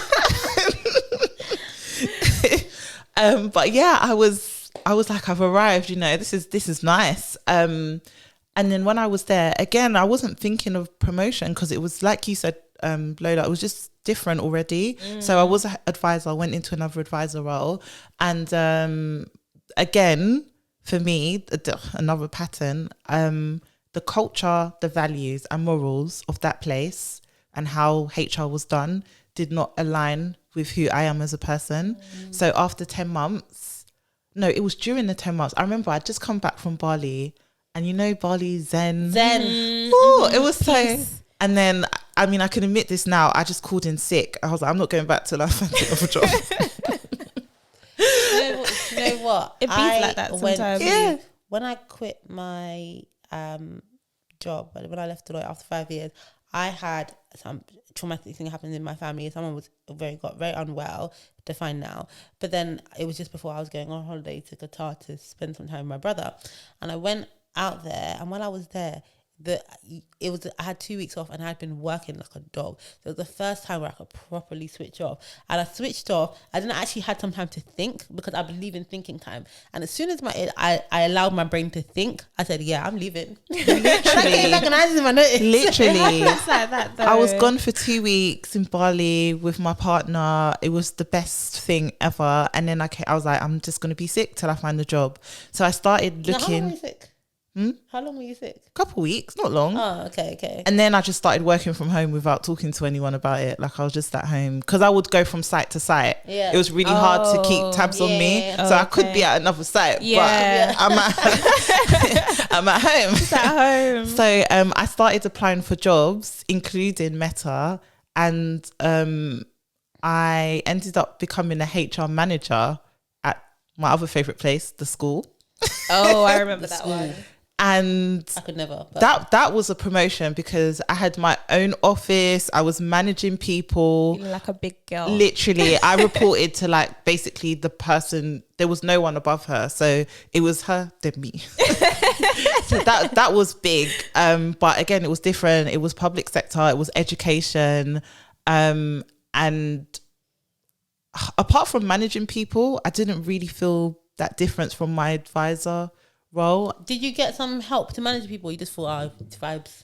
C: But yeah, I was I've arrived. This is nice. And then when I was there again, I wasn't thinking of promotion, because it was like you said, Lola, it was just different already. So I was an advisor, I went into another advisor role, and again, for me, another pattern, the culture, the values and morals of that place and how HR was done did not align with who I am as a person. So after 10 months, no, it was during the 10 months, I remember I'd just come back from Bali, and Bali Zen.
B: Zen.
C: Ooh, it was so. And then I mean, I can admit this now. I just called in sick. I was like, I'm not going back till I find another job.
B: You know what?
A: It be like that sometimes.
C: Yeah.
B: When I quit my job, when I left Deloitte after 5 years, I had some traumatic thing happened in my family. Someone got very unwell, defined now. But then it was just before I was going on holiday to Qatar to spend some time with my brother. And I went out there, and while I was there, I had 2 weeks off and I had been working like a dog. So it was the first time where I could properly switch off. And I switched off. I didn't actually had some time to think, because I believe in thinking time. And as soon as I allowed my brain to think, I said, yeah, I'm leaving.
C: Literally.
A: Literally. Like that, though.
C: I was gone for 2 weeks in Bali with my partner. It was the best thing ever. And then I was like, I'm just going to be sick till I find a job. So I started looking.
B: How long were you sick? How long were you sick?
C: A couple of weeks, not long.
B: Oh, okay.
C: And then I just started working from home without talking to anyone about it. Like, I was just at home because I would go from site to site. Yeah. It was really hard to keep tabs on me. So I could be at another site, but I'm at home.
A: Just at home.
C: So I started applying for jobs, including Meta, and I ended up becoming a HR manager at my other favourite place, the school.
A: Oh, I remember that one.
C: And
B: I could never.
C: That was a promotion because I had my own office. I was managing people.
A: Like a big girl.
C: Literally, I reported to like basically the person. There was no one above her, so it was her, then me. So that was big. But again, it was different. It was public sector. It was education, and apart from managing people, I didn't really feel that difference from my advisor role.
B: Did you get some help to manage people? You just thought, vibes.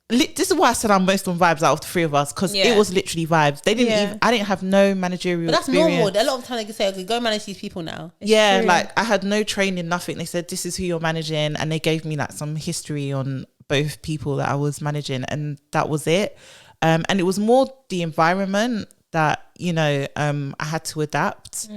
C: This is why I said I'm most on vibes out of the three of us, because it was literally vibes. They didn't even, I didn't have no managerial
B: But that's
C: experience.
B: normal. A lot of time they can say, okay, go manage these people now.
A: It's true.
C: Like I had no training, nothing. They said, this is who you're managing. And they gave me like some history on both people that I was managing. And that was it. And it was more the environment that, I had to adapt.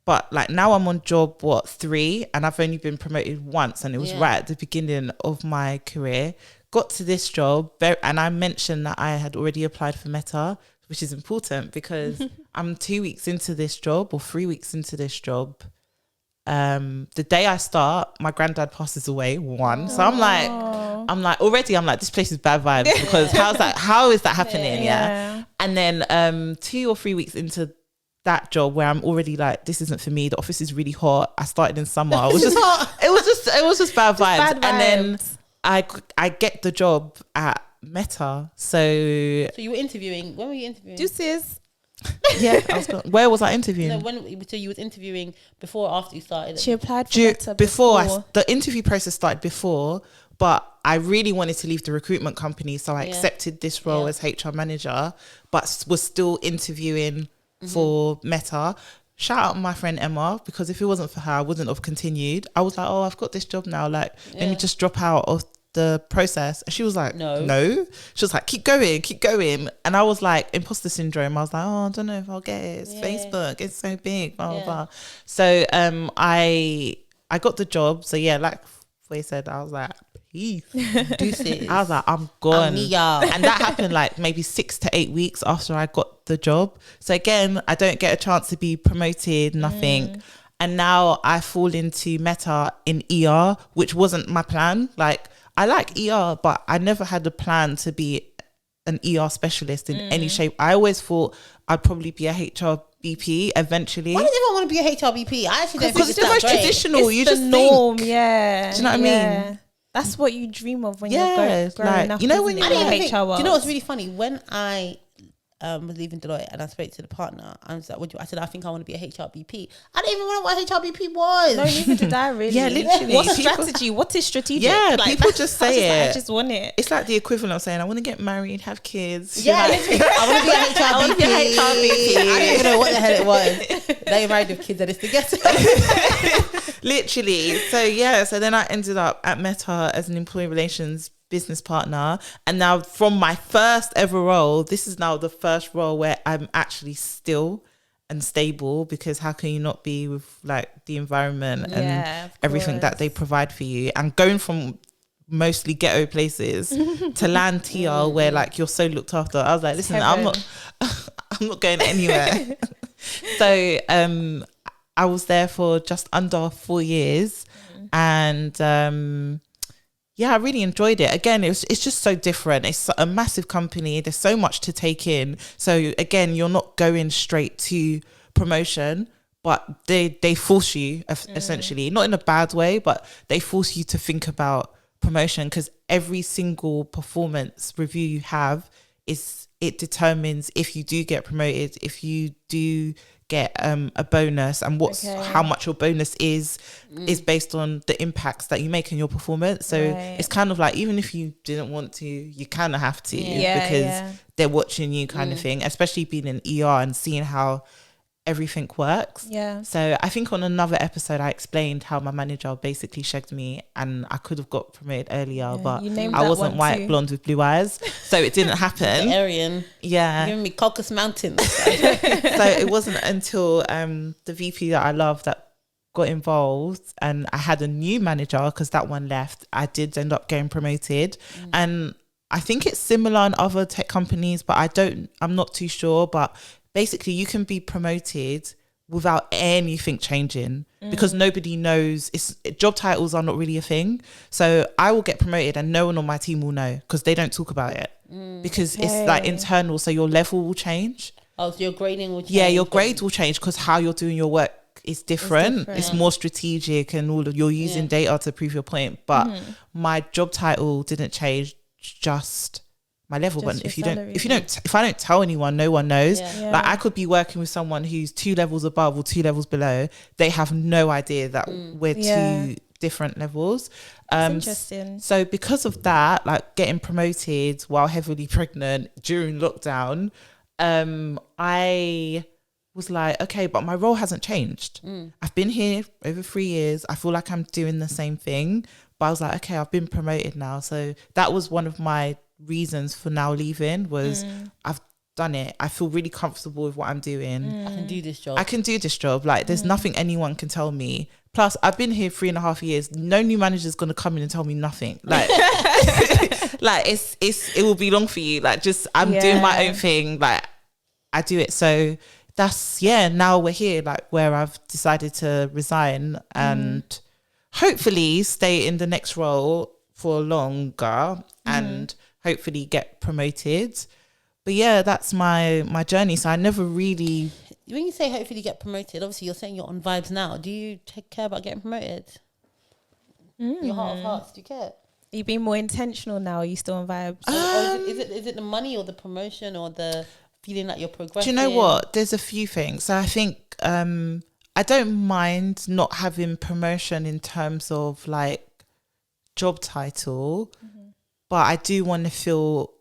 C: But like now I'm on job 3, and I've only been promoted once, and it was right at the beginning of my career. Got to this job, and I mentioned that I had already applied for Meta, which is important because I'm 2 weeks into this job or 3 weeks into this job. The day I start, my granddad passes away. So I'm like, this place is bad vibes, because how is that happening? Yeah. And then 2 or 3 weeks into that job, where I'm already like, this isn't for me. The office is really hot. I started in summer. It was just bad vibes. And then I get the job at Meta. So
B: you were interviewing. When were you interviewing?
A: Deuces.
C: Yeah, where was I interviewing?
B: So you was interviewing before or after you started?
A: She applied for Meta
C: before. The interview process started before, but I really wanted to leave the recruitment company, so I accepted this role as HR manager, but was still interviewing for Meta. Shout out my friend Emma, because if it wasn't for her, I wouldn't have continued. I was like, I've got this job now, like let me just drop out of the process. And she was like, no. She was like, keep going. And I was like, imposter syndrome. I was like, I don't know if I'll get it. It's Facebook, it's so big, blah blah blah. So I got the job. So like Foye said, I was like, peace. I was like, I'm gone. And that happened like maybe 6 to 8 weeks after I got the job. So again, I don't get a chance to be promoted, nothing. And now I fall into Meta in ER, which wasn't my plan. Like, I like ER, but I never had a plan to be an ER specialist in any shape. I always thought I'd probably be a HR BP eventually.
B: Why did everyone want to be a HR BP? I actually don't think
C: because it's the most traditional.
A: It's
C: you
A: the
C: just
A: norm,
C: think.
A: yeah.
C: Do you know what I mean?
A: That's what you dream of when you're growing up.
C: You know, when you're
A: in HR world.
B: Do you know what's really funny? When I was leaving Deloitte and I spoke to the partner, I was like, I said, I think I want to be a HR BP. I didn't even know what HR BP was.
A: No, neither did I really.
C: Yeah, literally.
A: What's strategy? What is strategic?
C: Yeah, like, people just say it.
A: I just want it.
C: It's like the equivalent of saying, I want to get married, have kids.
B: Yeah, literally. I want to be a HR BP. I didn't even know what the hell it was. Now you're married with kids and it's together.
C: Literally. So then I ended up at Meta as an employee relations business partner, and now from my first ever role, this is now the first role where I'm actually still and stable, because how can you not be with like the environment and everything that they provide for you? And going from mostly ghetto places to land here where like you're so looked after. I was like, listen, I'm not going anywhere. So I was there for just under 4 years, and yeah, I really enjoyed it. Again, it's just so different. It's a massive company. There's so much to take in. So again, you're not going straight to promotion, but they force you essentially, not in a bad way, but they force you to think about promotion, because every single performance review you have it determines if you do get promoted, if you do get a bonus, and how much your bonus is based on the impacts that you make in your performance. So it's kind of like, even if you didn't want to, you kind of have to, because they're watching you kind of thing, especially being in ER and seeing how everything works. So I think on another episode I explained how my manager basically shagged me, and I could have got promoted earlier, but I wasn't white, blonde with blue eyes, so it didn't happen.
B: Aryan. Giving me Caucasus Mountains.
C: So it wasn't until the VP that I love that got involved, and I had a new manager, because that one left, I did end up getting promoted. And I think it's similar in other tech companies, but I'm not too sure. But basically, you can be promoted without anything changing, because nobody knows. Job titles are not really a thing. So I will get promoted and no one on my team will know, because they don't talk about it, because it's like internal. So your level will change.
B: Oh, so your grading will change.
C: Yeah, your grades will change, because how you're doing your work is different. It's more strategic, and you're using data to prove your point. But my job title didn't change, just my level. But if I don't tell anyone, no one knows. Like, I could be working with someone who's 2 levels above or 2 levels below. They have no idea that we're 2 different levels.
A: Interesting.
C: So because of that, like getting promoted while heavily pregnant during lockdown, I was like, okay, but my role hasn't changed. I've been here over 3 years. I feel like I'm doing the same thing, but I was like, okay, I've been promoted now. So that was one of my reasons for now leaving, was I've done it. I feel really comfortable with what I'm doing.
B: I can do this job. Like, there's nothing anyone can tell me. Plus, I've been here 3.5 years. No new manager's gonna come in and tell me nothing. Like, like it will be long for you. Like, just I'm doing my own thing. Like, I do it. So that's now we're here, like, where I've decided to resign and hopefully stay in the next role for longer and hopefully get promoted. But yeah, that's my journey. So I never really... When you say hopefully get promoted, obviously you're saying you're on vibes now. Do you care about getting promoted? Your heart of hearts, do you care?
A: Are you being more intentional now? Are you still on vibes?
B: Is it the money or the promotion or the feeling that you're progressing?
C: Do you know what? There's a few things. So I think I don't mind not having promotion in terms of like job title, but I do want to feel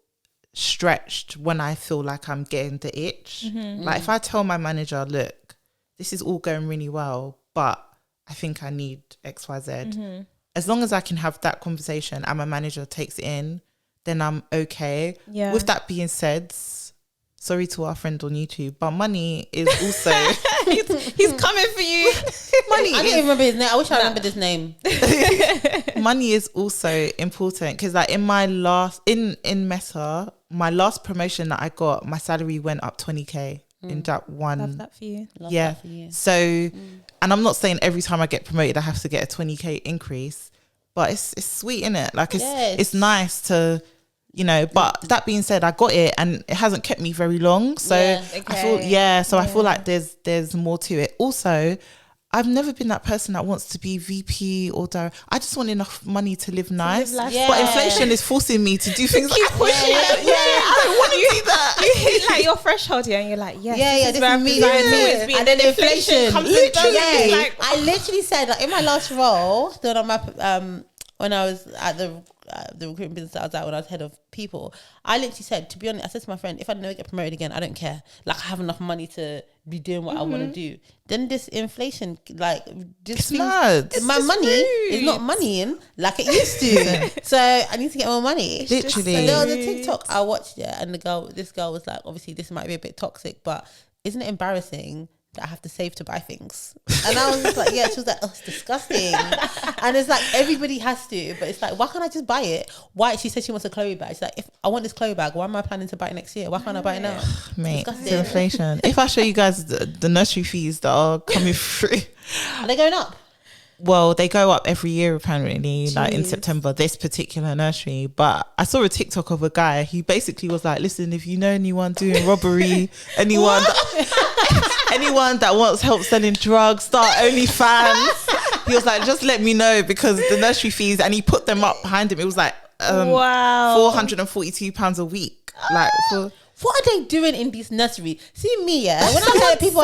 C: stretched when I feel like I'm getting the itch. Like, if I tell my manager, look, this is all going really well, but I think I need XYZ. As long as I can have that conversation and my manager takes it in, then I'm okay. Yeah. With that being said, sorry to our friend on YouTube, but money is also... he's coming for you.
B: Money. I didn't remember his name. I wish I remembered his name.
C: Money is also important, because like in Meta, my last promotion that I got, my salary went up 20k in that one.
A: Love that for you.
B: Love that for you.
C: So, and I'm not saying every time I get promoted I have to get a 20k increase, but it's sweet, innit? Like, it's nice to... You know, but that being said, I got it and it hasn't kept me very long. So I feel like there's more to it. Also, I've never been that person that wants to be VP or director. I just want enough money to live nice. But inflation is forcing me to do things like I don't want to do that.
A: You hit like your threshold here and you're like, this is where I'm
B: me. And then inflation comes literally. Like, I literally said, like, in my last role, when I was at the recruitment business that I was at, when I was head of people, I literally said, to be honest, I said to my friend, if I never get promoted again, I don't care. Like, I have enough money to be doing what I want to do. Then this inflation, like, just my money is not moneying like it used to. So I need to get more money.
C: Literally.
B: There was a TikTok I watched, and this girl was like, obviously this might be a bit toxic, but isn't it embarrassing that I have to save to buy things. And I was just like, yeah, she was like, oh, it's disgusting. And it's like, everybody has to, but it's like, why can't I just buy it? Why? She said she wants a Chloe bag. She's like, if I want this Chloe bag, why am I planning to buy it next year? Why can't I buy it now?
C: Mate, it's inflation. If I show you guys the nursery fees that are coming through.
B: Are they going up?
C: Well, they go up every year apparently, like in September, this particular nursery. But I saw a TikTok of a guy. He basically was like, listen, if you know anyone doing robbery, anyone that wants help selling drugs, start OnlyFans. He was like, just let me know, because the nursery fees, and he put them up behind him. It was like £442 a week. Like for...
B: What are they doing in this nursery? See me, yeah. When I hear people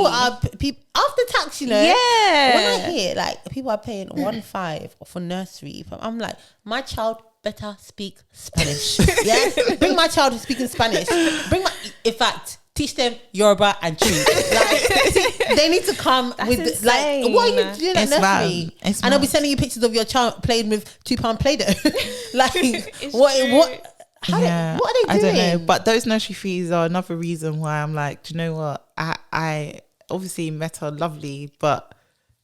B: after tax, you know.
A: Yeah.
B: When I hear like people are paying 1.5 for nursery, I'm like, my child better speak Spanish. Yes, bring my child speaking Spanish. In fact, teach them Yoruba and Twi. Like, they need to come with like, what are you doing at nursery? And they'll be sending you pictures of your child playing with £2 Play-Doh. Like, what? What are they doing?
C: I don't know, but those nursery fees are another reason why I'm like, do you know what? I obviously met her lovely, but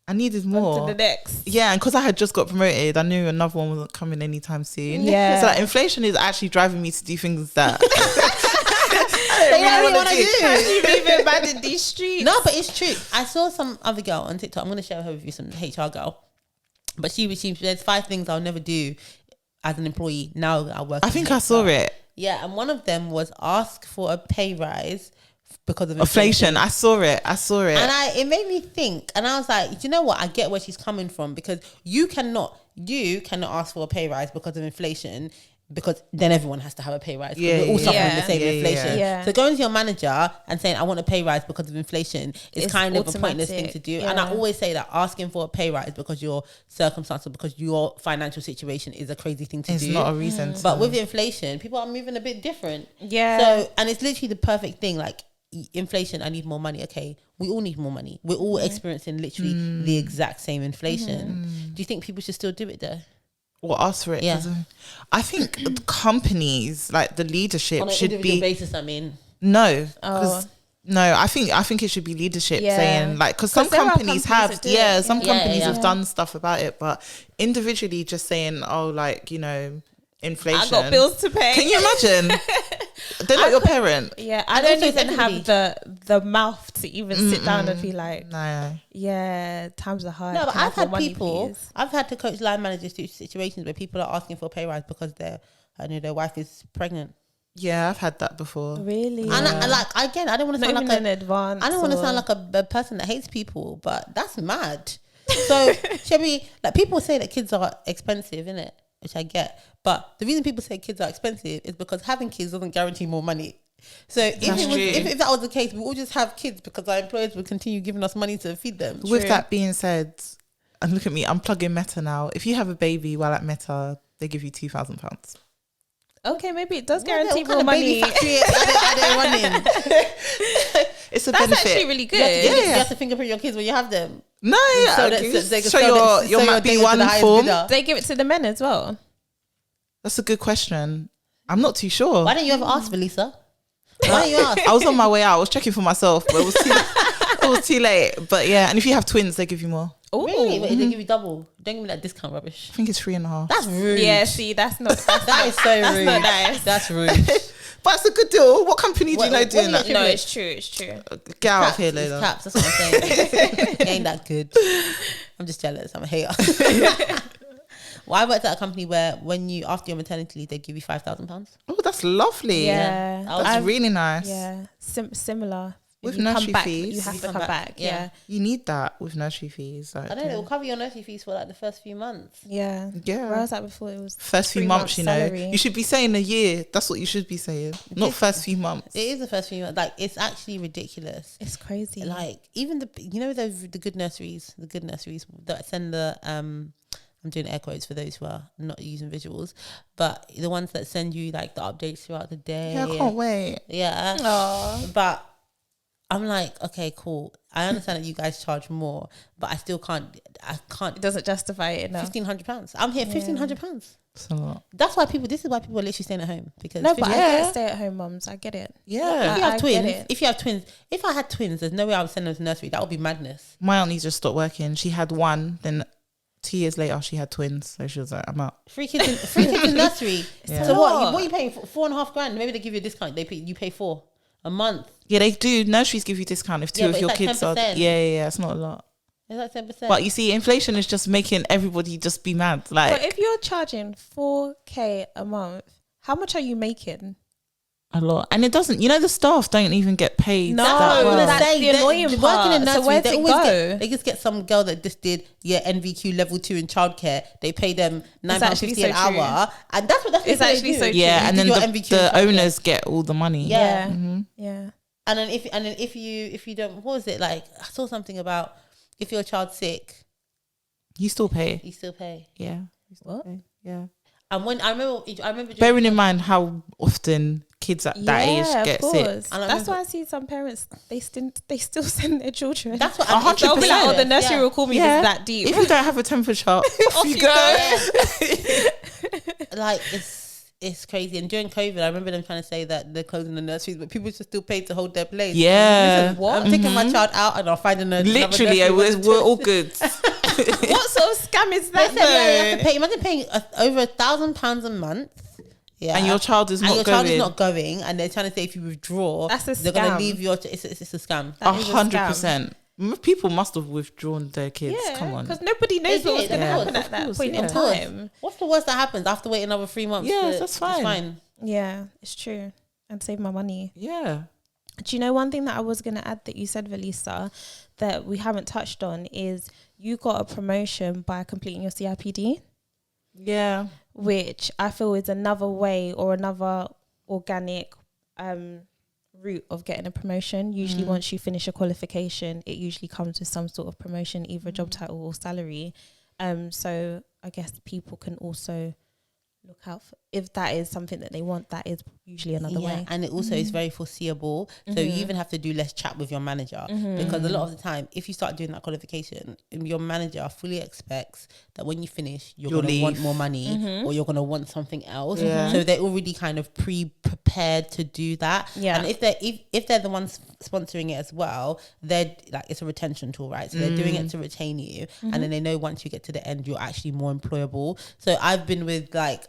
C: I needed more.
A: On to the next.
C: Yeah, and because I had just got promoted, I knew another one wasn't coming anytime soon.
A: Yeah.
C: So like, inflation is actually driving me to do things that
B: they don't really want to do.
A: You even bad in these streets.
B: No, but it's true. I saw some other girl on TikTok. I'm going to share her with you, some HR girl. But she there's 5 things I'll never do as an employee now that I work.
C: I think I saw it.
B: Yeah, and one of them was ask for a pay rise because of
C: inflation. I saw it.
B: And it made me think, and I was like, do you know what? I get where she's coming from, because you cannot ask for a pay rise because of inflation, because then everyone has to have a pay rise. We're all suffering the same inflation.
A: Yeah.
B: So going to your manager and saying, I want a pay rise because of inflation is kind of a pointless thing to do. Yeah. And I always say that asking for a pay rise because your circumstance or because your financial situation is a crazy thing to do.
C: It's not a reason.
B: But with inflation, people are moving a bit different.
A: Yeah.
B: So, and it's literally the perfect thing. Like, inflation, I need more money. Okay, we all need more money. We're all experiencing literally the exact same inflation. Do you think people should still do it though?
C: Or ask for it?
B: Yeah.
C: I think companies, like the leadership,
B: on an
C: should
B: individual
C: be
B: basis. I mean,
C: no, no. I think it should be leadership saying, like, because some companies have, some companies have done stuff about it, but individually just saying, oh, like, you know, inflation.
A: I got bills to pay.
C: Can you imagine? They're not your parent.
A: Yeah, I don't even have the mouth to even sit down and be like,
C: no.
A: Yeah, times are hard.
B: No, but I've had people.
A: Please?
B: I've had to coach line managers through situations where people are asking for a pay rise because their wife is pregnant.
C: Yeah, I've had that before.
A: Really?
B: And I don't want to sound like
A: in advance.
B: I don't want to sound like a person that hates people, but that's mad. So should we, like, people say that kids are expensive, innit? Which I get, but the reason people say kids are expensive is because having kids doesn't guarantee more money. So if that was the case, we all just have kids because our employers would continue giving us money to feed them.
C: With that being said, and look at me, I'm plugging Meta now. If you have a baby while at Meta, they give you £2,000.
A: Okay, maybe it does guarantee more money.
C: It's a
A: That's
C: benefit.
A: actually really good.
B: You have to fingerprint your kids when you have them.
C: No,
B: so
C: your Mat B1 form.
A: They give it to the men as well.
C: That's a good question. I'm not too sure.
B: Why don't you ever ask, Velisa? Why don't you ask?
C: I was on my way out. I was checking for myself, but it was too late. But yeah, and if you have twins, they give you more.
B: Ooh. Really? Wait, they give you double? Don't give me that discount rubbish.
C: I think it's 3.5.
B: That's rude.
A: Yeah, see, that is so rude.
B: That's
A: not nice.
B: That's rude.
C: But it's a good deal. What company do you know doing that?
A: No, it's true.
C: Get out of here,
B: It's
C: Lola.
B: caps, that's what I'm saying. It ain't that good. I'm just jealous. I'm a hater. Well, I worked at a company where after your maternity leave, they give you £5,000.
C: Oh, that's lovely.
A: Yeah.
C: That's really nice.
A: Yeah. Similar.
C: With
A: you
C: nursery
A: come back,
C: fees.
A: you have to come back. Yeah.
C: You need that with nursery fees. Like,
B: I don't know. It'll cover your nursery fees for like the first few months.
A: Yeah. Where I was at before, it was
C: first few months, you know. Salary. You should be saying a year. That's what you should be saying. Not first few months.
B: It is the first few months. Like, it's actually ridiculous.
A: It's crazy.
B: Like, even the good nurseries that send the I'm doing air quotes for those who are not using visuals, but the ones that send you like the updates throughout the day.
C: Yeah, I can't wait.
B: Yeah.
A: Aww.
B: But I'm like, okay, cool. I understand that you guys charge more, but I still can't.
A: It doesn't justify it enough.
B: £1,500. I'm here, £1,500.
C: It's a lot.
B: That's why people. This is why people are literally staying at home because
A: No, but I
C: Yeah.
A: get stay-at-home mums. I get it.
C: Yeah.
B: if you have
A: I
B: twins,
A: get it.
B: if I had twins, there's no way I would send them to nursery. That would be madness.
C: My auntie just stopped working. She had one, then 2 years later she had twins. So she was like, I'm out.
B: Free kids in nursery.
C: Yeah.
B: So what are you paying for? $4,500. Maybe they give you a discount. You pay $4 a month.
C: Yeah, they do. Nurseries give you discount if two of
B: but
C: your
B: it's like
C: kids are.
B: 10%.
C: Yeah. It's not a lot.
B: Is that 10%?
C: But you see, inflation is just making everybody just be mad. Like,
A: But if you're charging 4K a month, how much are you making?
C: a lot. And it doesn't, the staff don't even get paid.
A: No,
C: that well.
A: that's the annoying
B: Working
A: part.
B: in
A: So
B: nursery,
A: where's
B: they
A: it
B: always
A: go?
B: they just get some girl that just did NVQ level 2 in childcare. They pay them £9.50
A: so
B: an hour, and that's what
A: It's
B: they
A: actually
B: do.
A: so true.
C: Yeah, and then
B: You do
C: the
B: your MVQ in childcare.
C: owners get all the money.
B: Yeah.
A: Yeah.
B: And then if you don't, what was it like? I saw something about if your child's sick,
C: You still pay.
B: you still pay.
C: Yeah.
A: What?
C: Yeah.
B: And when I remember
C: Bearing in mind how often kids at that age get sick.
B: And I
A: That's
B: remember-
A: why I see some parents they still send their children.
B: That's what
C: 100%.
A: They'll be like, oh, the nursery
B: Yeah.
A: will call me.
C: Yeah.
A: It's that deep.
C: If you don't have a temperature, off you go.
B: Like it's crazy. And during COVID, I remember them trying to say that they're closing the nurseries, but people just still paid to hold their place.
C: Yeah.
B: Listen, what? I'm taking my child out and I'll find another
C: Literally,
B: nursery.
C: we're all good.
A: What sort of scam is
B: They
A: that?
B: said, yeah, you have to
A: though?
B: pay. Imagine paying over £1,000 a month. Yeah.
C: And your child is
B: and
C: not
B: your
C: going.
B: child is not going, and they're trying to say if you withdraw,
A: That's a
B: they're going to
A: scam.
B: leave your. It's a scam.
A: That is a scam.
C: 100%. People must have withdrawn their kids. Come on.
A: because nobody knows
B: They
A: what's
B: did,
A: going to
B: of
A: happen
B: course,
A: at that
C: course,
A: point in
C: yeah.
B: Of course.
A: time.
B: What's the worst that happens? I have to wait another 3 months.
C: Yes, that's fine.
B: It's fine.
A: Yeah, it's true. And save my money.
C: Yeah.
A: Do you know one thing that I was going to add that you said, Velisa, that we haven't touched on is you got a promotion by completing your CIPD,
C: Yeah.
A: which I feel is another way or another organic route of getting a promotion. Usually once you finish a qualification, it usually comes with some sort of promotion, either job title or salary. So I guess people can also look out for, if that is something that they want, that is usually another way.
B: And it also is very foreseeable. So you even have to do less chat with your manager because a lot of the time, if you start doing that qualification, your manager fully expects that when you finish, you're going to want more money or you're going to want something else.
C: Yeah.
B: So they're already kind of pre-prepared to do that.
A: Yeah.
B: And if they're the ones sponsoring it as well, they're like, it's a retention tool, right? So they're doing it to retain you. And then they know once you get to the end, you're actually more employable. So I've been with like,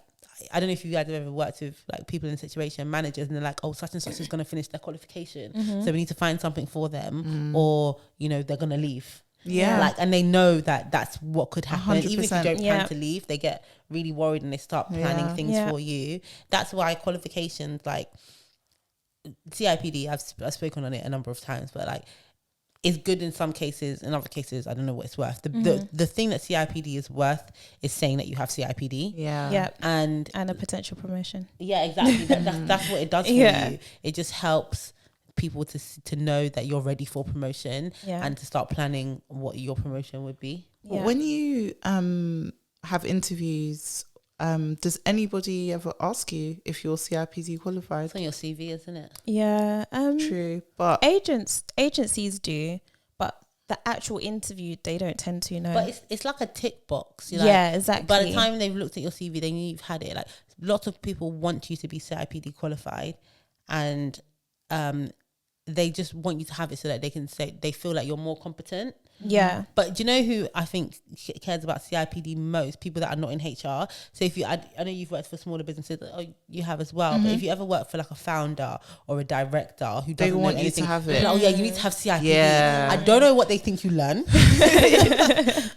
B: I don't know if you guys have ever worked with like people in a situation, managers, and they're like, oh, such and such is going to finish their qualification. So we need to find something for them or, they're going to leave.
C: Yeah.
B: Like, and they know that that's what could happen.
C: 100%.
B: Even if you don't
A: Yeah.
B: plan to leave, they get really worried and they start planning
C: Yeah.
B: things
A: Yeah.
B: for you. That's why qualifications like CIPD, I've spoken on it a number of times, but like, it's good in some cases. In other cases, I don't know what it's worth. The thing that CIPD is worth is saying that you have CIPD.
C: Yeah.
A: Yeah.
B: And
A: And a potential promotion.
B: yeah, exactly. That's what it does for
A: Yeah.
B: you. It just helps people to know that you're ready for promotion and to start planning what your promotion would be.
A: Yeah.
C: When you have interviews, does anybody ever ask you if you're CIPD qualified?
B: It's on your CV, isn't it?
A: Yeah.
C: True, but
A: Agencies do, but the actual interview they don't tend to know.
B: But it's like a tick box.
A: Yeah, exactly.
B: By the time they've looked at your CV, they knew you've had it. Like lots of people want you to be CIPD qualified, and they just want you to have it so that they can say they feel like you're more competent.
A: Yeah.
B: But do you know who I think cares about CIPD most? People that are not in HR. So if I know you've worked for smaller businesses, oh, you have as well. But if you ever work for like a founder or a director who doesn't
C: want
B: know
C: you to
B: anything,
C: have
B: they're
C: it.
B: like, oh yeah, you need to have CIPD.
C: Yeah.
B: I don't know what they think you learn,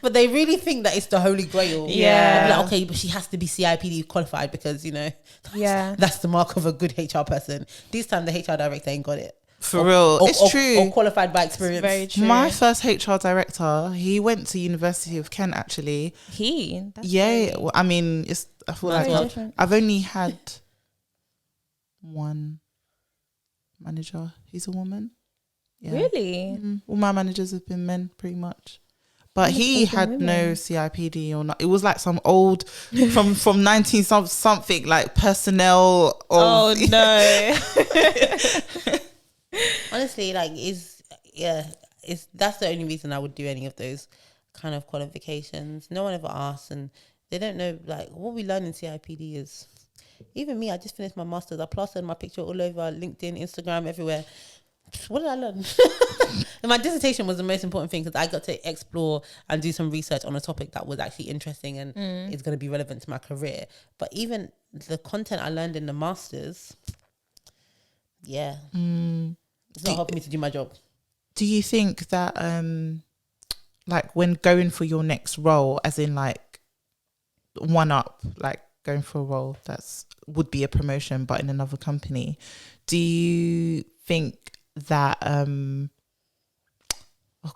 B: but they really think that it's the holy grail.
A: Yeah.
B: They're like, okay, but she has to be CIPD qualified because
A: Yeah.
B: that's the mark of a good HR person. This time the HR director ain't got it.
C: for real, it's true.
B: Or qualified by experience.
A: Very true.
C: My first HR director, he went to University of Kent actually.
A: That's
C: Yeah, well, I mean, I feel
B: Very
C: like
A: different.
C: I've only had one manager. He's a woman. Yeah.
A: Really?
C: All my managers have been men, pretty much. But he
A: all been
C: had
A: women.
C: no CIPD or not. It was like some old from 19 something like personnel.
A: Oh no.
B: Honestly, like that's the only reason I would do any of those kind of qualifications. No one ever asks, and they don't know, like, what we learn in CIPD is, even me, I just finished my master's. I plastered my picture all over LinkedIn, Instagram, everywhere. What did I learn? And my dissertation was the most important thing because I got to explore and do some research on a topic that was actually interesting and is going to be relevant to my career. But even the content I learned in the master's, it's not helping me to do my job.
C: Do you think that, like, when going for your next role, as in like one up, like going for a role that's would be a promotion but in another company, do you think that oh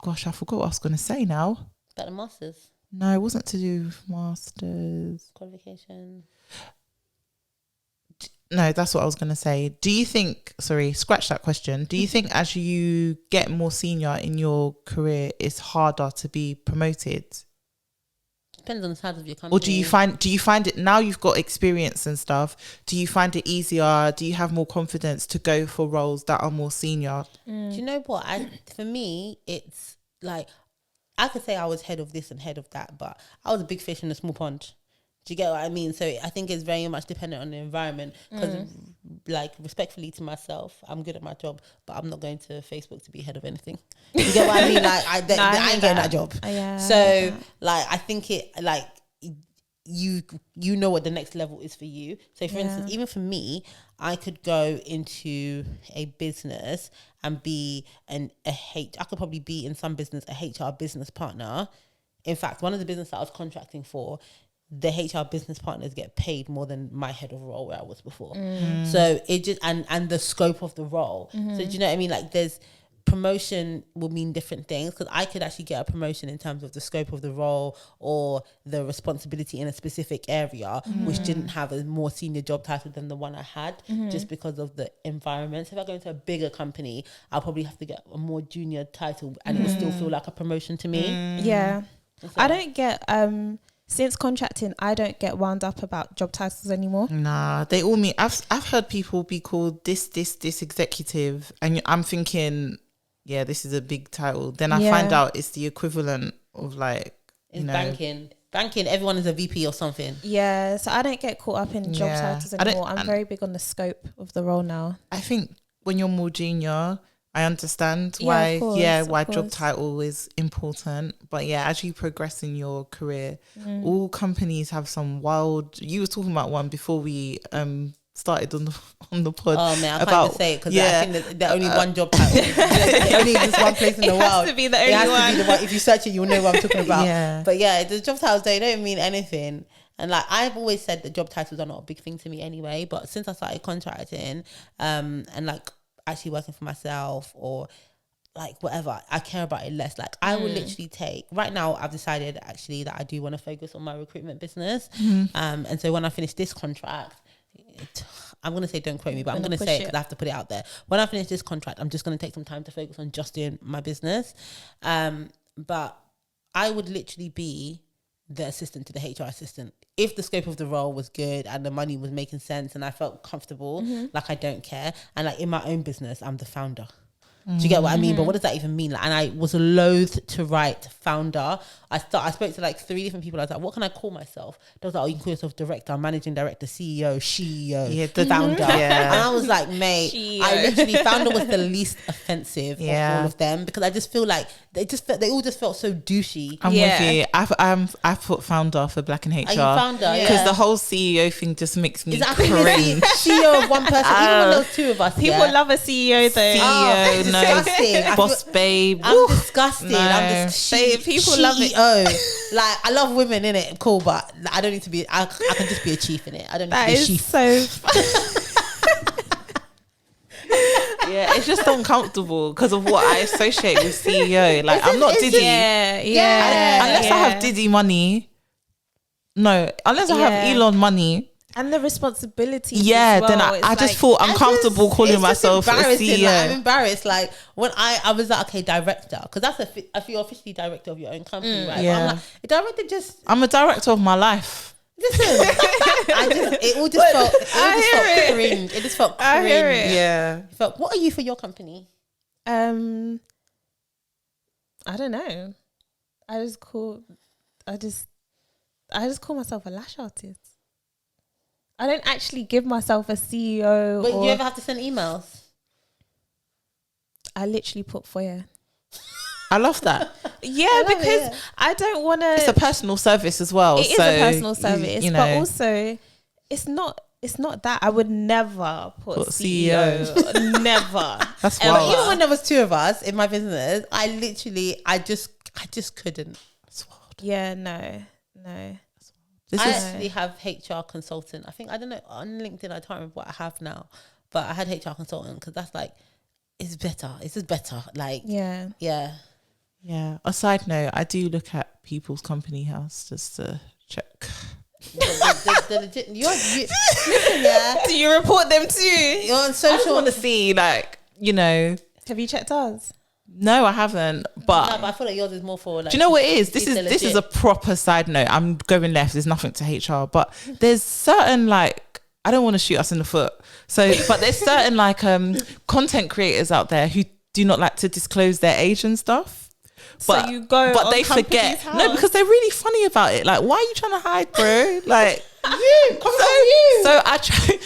C: gosh, I forgot what I was going to say now.
B: About the masters?
C: No, it wasn't to do with masters.
B: Qualification.
C: No, that's what I was going to say. Do you think, sorry, scratch that question. Do you think as you get more senior in your career, it's harder to be promoted?
B: Depends on the size of your company.
C: Or do you find it, now you've got experience and stuff, do you find it easier? Do you have more confidence to go for roles that are more senior?
B: Do you know what? For me, it's like, I could say I was head of this and head of that, but I was a big fish in a small pond. Do you get what I mean? So I think it's very much dependent on the environment. Because, like, respectfully to myself, I'm good at my job, but I'm not going to Facebook to be head of anything. You get what I mean? Like, I ain't getting that job. So, like, I think it, like, you know what the next level is for you. So, for instance, even for me, I could go into a business and be I could probably be in some business a HR business partner. In fact, one of the businesses I was contracting for, the HR business partners get paid more than my head of role where I was before. So it just, and the scope of the role. So do you know what I mean? Like, there's promotion will mean different things, because I could actually get a promotion in terms of the scope of the role or the responsibility in a specific area, which didn't have a more senior job title than the one I had, just because of the environment. So if I go into a bigger company, I'll probably have to get a more junior title and it will still feel like a promotion to me.
A: Yeah. So I don't get since contracting, I don't get wound up about job titles anymore.
C: Nah, they all mean, I've heard people be called this executive, and I'm thinking, yeah, this is a big title. Then I find out it's the equivalent of, like,
B: it's banking. Everyone is a VP or something.
A: Yeah, so I don't get caught up in job titles anymore. I'm very big on the scope of the role now.
C: I think when you're more junior, I understand why job title is important. But yeah, as you progress in your career, all companies have some wild. You were talking about one before we started on the pod.
B: Oh man, I can't even say it because I think that there's only one job title. There's only just one place in the world.
A: It has to be the only one.
B: To be the one. If you search it, you'll know what I'm talking about. But yeah, the job titles, they don't mean anything. And like, I've always said that job titles are not a big thing to me anyway. But since I started contracting, and like actually working for myself or like whatever, I care about it less. Like, I will literally take, right now I've decided actually that I do want to focus on my recruitment business. And so when I finish this contract, I'm going to say, don't quote me, but I'm going to say it because I have to put it out there. When I finish this contract, I'm just going to take some time to focus on just doing my business. But I would literally be the assistant to the HR assistant. If the scope of the role was good and the money was making sense and I felt comfortable, like, I don't care. And like, in my own business, I'm the founder. Do you get what I mean? But what does that even mean? Like, and I was loath to write founder. I spoke to like 3 different people. I was like, what can I call myself? They was like, oh, you can call yourself director, managing director, CEO, the founder. And I was like, mate, I literally, founder was the least offensive of all of them, because I just feel like they all just felt so douchey.
C: I'm with you. I've put founder for Black and HR.
B: Are you founder?
C: Because the whole CEO thing just makes me cringe.
B: CEO of one person, even when there's 2 of us.
A: People love a CEO though.
C: CEO,
B: no. Disgusting.
C: Boss babe.
B: I'm disgusting.
C: No.
B: I'm just
A: people love it.
B: Like, I love women in it, cool, but I don't need to be. I can just be a chief in it. I don't need to be a chief.
A: So
C: yeah, it's just uncomfortable because of what I associate with CEO. Like, I'm not Diddy. Unless I have Diddy money. No, unless I have Elon money.
A: And the responsibility.
C: Yeah, then I just thought I'm comfortable calling myself a CEO.
B: Like, I'm embarrassed. Like, when I was like, okay, director, because that's if you're officially director of your own company, right?
C: Yeah.
B: I'm like, a director just.
C: I'm a director of my life.
B: Listen, it all just felt cringe. It just felt cringe.
A: I hear it.
C: Yeah.
B: It felt, what are you for your company?
A: I don't know. I just just call myself a lash artist. I don't actually give myself a CEO.
B: But do you ever have to send emails?
A: I literally put Foye.
C: I love that.
A: Yeah, because I don't want to.
C: It's a personal service as well.
A: It is a personal service,
C: you know,
A: but also it's not that. I would never put CEO. Never.
C: That's
A: ever.
C: wild.
B: Even when there was 2 of us in my business, I just couldn't.
C: That's wild.
A: Yeah, no.
B: I actually have HR consultant. I don't know, on LinkedIn, I can't remember what I have now, but I had HR consultant because that's like, it's better. It's just better. Like,
A: Yeah.
C: Yeah. A side note, I do look at people's company house just to check.
B: the legit, yeah.
A: Do you report them too?
B: You're on
C: I just
B: social.
C: want to see, like, you know.
A: Have you checked ours?
C: No, I haven't. But,
B: No, but I feel like yours is more for like.
C: do you know what it is? This
B: legit.
C: is a proper side note. I'm going left. There's nothing to HR, but there's certain, like, I don't want to shoot us in the foot. So, but there's certain like content creators out there who do not like to disclose their age and stuff. But,
A: so you go,
C: but
A: on
C: they forget.
A: house.
C: No, because they're really funny about it. Like, why are you trying to hide, bro? Like,
B: you.
C: So I try.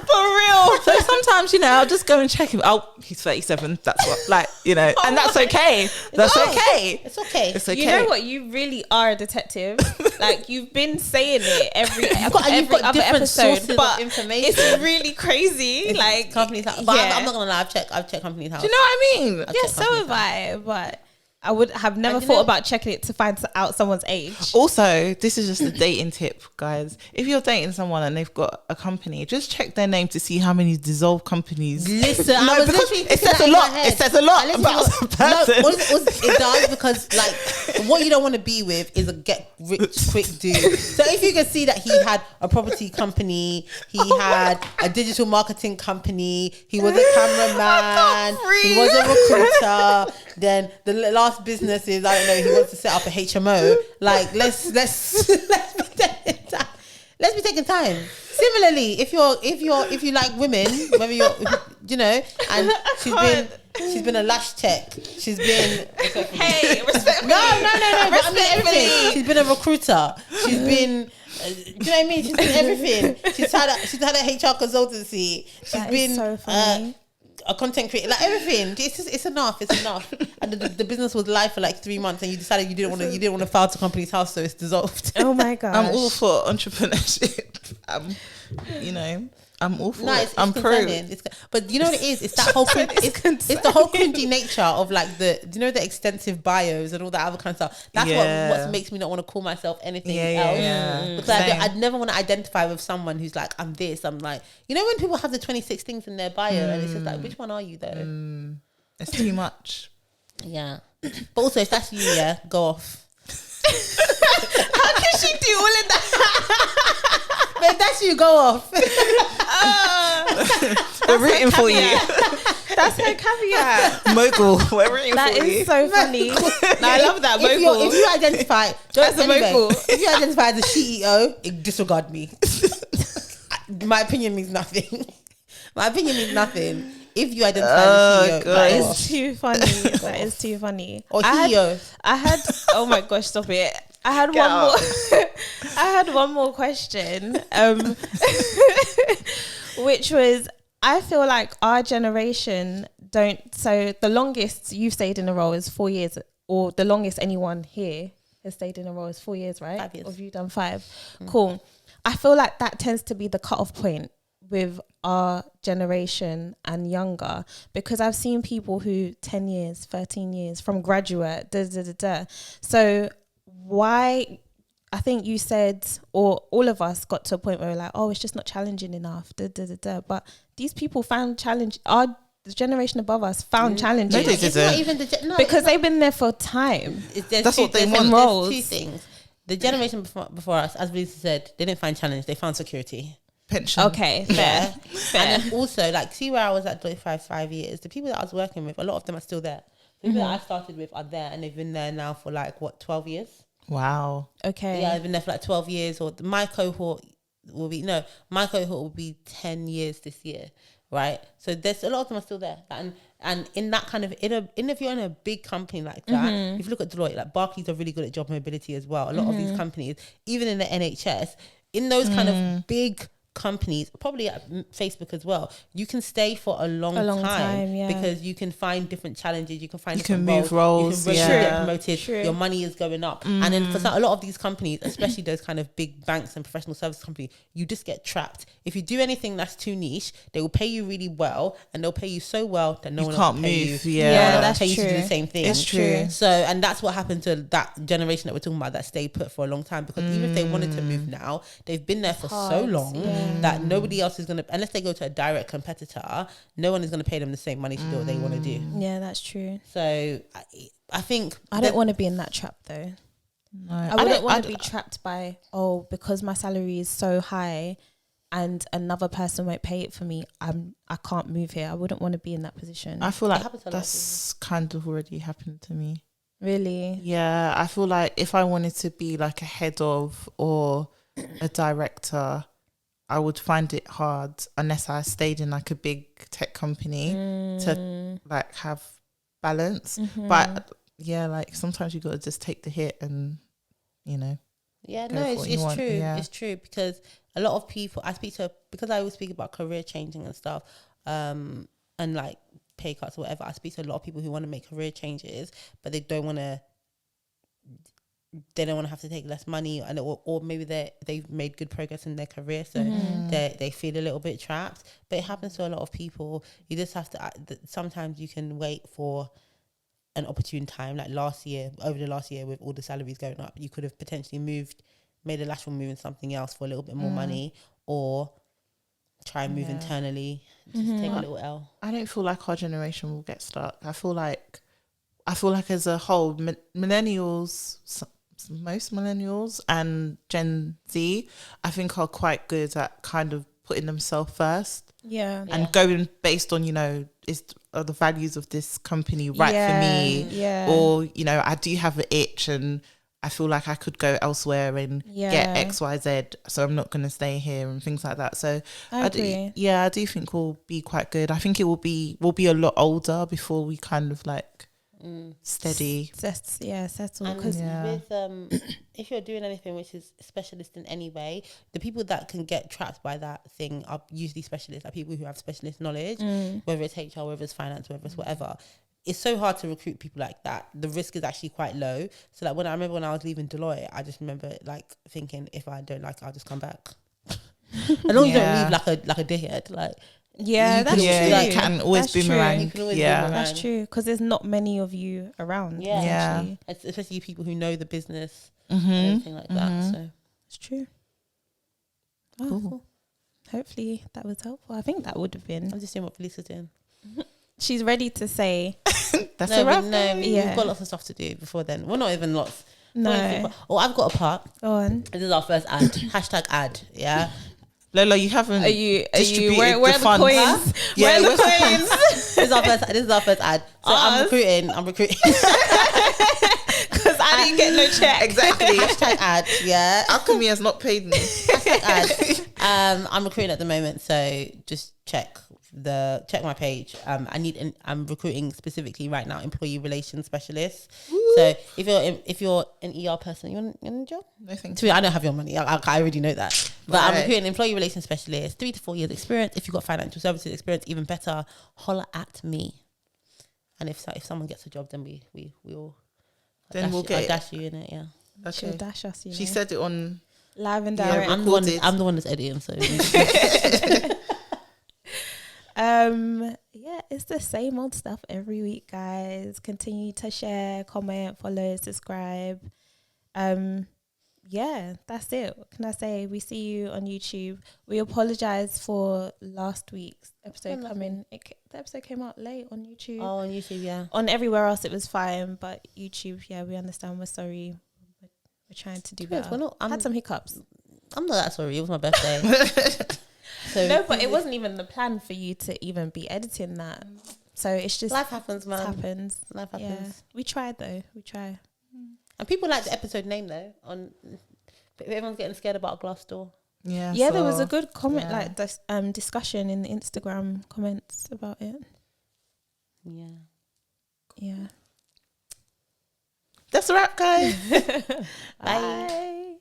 C: For real. So sometimes, you know, I'll just go and check him. Oh, he's 37. That's what, like, you know, and that's okay. That's okay.
B: It's okay.
C: It's okay.
A: You know what? You really are a detective. Like, you've been saying it every
B: You've got
A: other
B: different
A: episode,
B: sources
A: but
B: of information.
A: it's really crazy. Like,
B: companies house. But
A: yeah.
B: I'm not gonna lie, I've checked companies house.
C: Do you know what I mean?
B: I've
A: Yeah,
B: checked
A: so
B: companies
A: have
B: house.
A: I. But I would have never
B: you
A: thought
B: know-
A: about checking it to find out someone's age.
C: Also, this is just a dating tip, guys. If you're dating someone and they've got a company, just check their name to see how many dissolved companies.
B: Listen, I
C: No,
B: was
C: because
B: literally
C: it
B: thinking
C: says
B: that
C: a
B: in my
C: lot.
B: head.
C: It says a lot
B: I literally
C: about
B: was-
C: the person.
B: No, it does, because like what you don't want to be with is a get rich quick dude. So if you can see that he had a property company, he had a digital marketing company, he was a cameraman, he was a recruiter. Then the last business is, I don't know, he wants to set up a HMO. Like let's be taking time. Let's be taking time. Similarly, if you like women, maybe you're, you know, and she's been a lash tech. She's been
A: Hey, respectfully.
B: no. But I mean everything. She's been a recruiter. She's been. Do you know what I mean? She's been everything. She's had a HR consultancy. She's
A: That is
B: been
A: so funny.
B: a content creator. Like everything. It's enough. It's enough. And the business was live for like 3 months, and you decided you didn't want to file to company's house, so it's dissolved.
A: Oh my gosh.
C: I'm all for entrepreneurship. I'm all for it. I'm pro.
B: concerning. But you know what it is? It's that whole it's the whole cringy nature of like the extensive bios and all that other kind of stuff. That's what makes me not want to call myself anything else.
C: Yeah.
B: Because I'd never want to identify with someone who's like, I'm this. I'm like, you know when people have the 26 things in their bio and it's just like, which one are you though?
C: It's too much.
B: Yeah. But also if that's you, yeah, go off.
A: How can she do all of that?
B: But if that's you, go off.
C: We're rooting for you.
A: That's her caveat.
C: Mogul. We're rooting
A: That
C: for you.
A: is so funny. No, I love that.
B: If
A: Mogul.
B: you identify
A: As a mogul.
B: if you identify as a CEO, disregard me. My opinion means nothing. My opinion means nothing. If you identify as a CEO,
C: God.
A: That
B: go
A: is
B: off.
A: too funny. That is too funny.
B: Or
A: I
B: CEO.
A: had oh my gosh, stop it. I had
C: Get
A: one
C: out.
A: more I had one more question. Which was, I feel like our generation so the longest you've stayed in a role is 4 years, or the longest anyone here has stayed in a role is 4 years, right?
B: 5 years.
A: Or have you done 5? Cool. I feel like that tends to be the cutoff point with our generation and younger, because I've seen people who 10 years, 13 years from graduate, So why, I think you said, or all of us got to a point where we're like, oh, it's just not challenging enough, But these people found challenge, the generation above us found challenges.
C: No, they
B: It's
C: didn't.
B: not even the
A: because they've been there for time.
C: That's what they want.
A: Roles.
B: There's 2 things. The generation before us, as Velisa said, they didn't find challenge. They found security.
C: Pension.
A: Okay, fair. fair.
B: And then also, like, see where I was at 5 years. The people that I was working with, a lot of them are still there. The people that I started with are there, and they've been there now for like 12 years.
C: Wow.
A: Okay.
B: Yeah, I've been there for like 12 years. Or my cohort will be 10 years this year. right? So there's a lot of them are still there, and in that kind of if you're in a big company like that, if you look at Deloitte, like Barclays are really good at job mobility as well. A lot of these companies, even in the NHS, in those kind of big companies, probably at Facebook as well, you can stay for a long time because you can find different challenges, you can find different
C: move roles,
B: you can get promoted, your money is going up. And then for a lot of these companies, especially those kind of big banks and professional service companies, you just get trapped. If you do anything that's too niche, they will pay you really well, and they'll pay you so well that no one else will pay you.
A: That's
B: pay you
A: true.
B: to do the same thing.
C: It's true.
B: So, and that's what happened to that generation that we're talking about that stayed put for a long time, because even if they wanted to move now, they've been there for so long that nobody else is going to, unless they go to a direct competitor, no one is going to pay them the same money to do what they want to do.
A: Yeah, that's true.
B: So I think
A: I don't want to be in that trap though.
C: No,
A: I wouldn't want to be trapped by, because my salary is so high and another person won't pay it for me, I can't move here. I wouldn't want to be in that position.
C: I feel like that's kind of already happened to me.
A: Really?
C: Yeah, I feel like if I wanted to be like a head of or a director, I would find it hard unless I stayed in like a big tech company to like have balance. But yeah, like sometimes you got to just take the hit and, you know.
B: Yeah, no, it's true. Yeah. It's true, because a lot of people I speak to, because I always speak about career changing and stuff, and like pay cuts or whatever. I speak to a lot of people who want to make career changes, but they don't want to have to take less money, and or maybe they've made good progress in their career, so they feel a little bit trapped. But it happens to a lot of people. You just have to, sometimes you can wait for an opportune time. Like over the last year with all the salaries going up, you could have potentially made a lateral move in something else for a little bit more money, or try and move internally, just take a little L.
C: I don't feel like our generation will get stuck. I feel like as a whole, millennials, most millennials and Gen Z, I think are quite good at kind of putting themselves first.
A: Yeah.
C: And going based on, are the values of this company right for me?
A: Yeah.
C: Or, I do have an itch and I feel like I could go elsewhere and get X, Y, Z, so I'm not going to stay here and things like that. So I agree. I do think we'll be quite good. I think we'll be a lot older before we kind of like steady.
A: Settle.
B: Because with if you're doing anything which is specialist in any way, the people that can get trapped by that thing are usually specialists, like people who have specialist knowledge, whether it's HR, whether it's finance, whether it's whatever. It's so hard to recruit people like that. The risk is actually quite low. So like when I was leaving Deloitte, I just remember like thinking, if I don't like it, I'll just come back. As long as you don't leave like a dickhead, like.
A: Yeah, that's true.
C: You can always boomerang.
B: You can always boomerang.
A: That's true, because there's not many of you around.
B: Yeah. Especially people who know the business and everything like that. So
A: it's true. Oh, cool. Hopefully that was helpful. I think that would have been.
B: I'm just seeing what Velisa's doing.
A: She's ready to say.
B: That's a wrap. No, we've got lots of stuff to do before then. Well, not even lots.
A: No.
B: I've got a part.
A: Go on.
B: This is our first ad. #ad. Yeah.
C: Lola, you haven't.
A: Are you
C: where
A: the
C: funds?
A: coins?
C: Huh?
A: Yeah, where's the coins?
B: This is our first ad. So I'm recruiting.
A: Because I didn't get no check.
C: Exactly.
B: #ad. Yeah.
C: Alchemy has not paid me.
B: #ad. I'm recruiting at the moment, so just check my page. I'm recruiting specifically right now employee relations specialists. Woo. So if you're an ER person, you want a job?
C: No, thank
B: you. I don't have your money. I already know that. But I'm recruiting employee relations specialist, 3 to 4 years experience. If you've got financial services experience, even better. Holler at me. And if someone gets a job, then we all. I'll dash you in it. Yeah.
C: Okay.
A: She'll dash us.
C: She said it on
A: live and direct.
B: I'm the one that's editing. So.
A: It's the same old stuff every week, guys. Continue to share, comment, follow, subscribe. That's it. What can I say? We see you on YouTube. We apologize for last week's episode coming. The episode came out late on YouTube.
B: Oh, on YouTube, yeah.
A: On everywhere else it was fine, but YouTube, we understand. We're sorry. We're trying to do better. I had some hiccups.
B: I'm not that sorry. It was my birthday. So
A: no, but it wasn't even the plan for you to even be editing that. So it's just
B: life happens, man.
A: Life happens. Yeah. We tried though.
B: And people like the episode name though. But everyone's getting scared about a glass door.
A: Yeah, there was a good comment,
C: yeah.
A: like this discussion in the Instagram comments about it.
B: Yeah.
A: Yeah.
C: That's a wrap, guys.
A: Bye.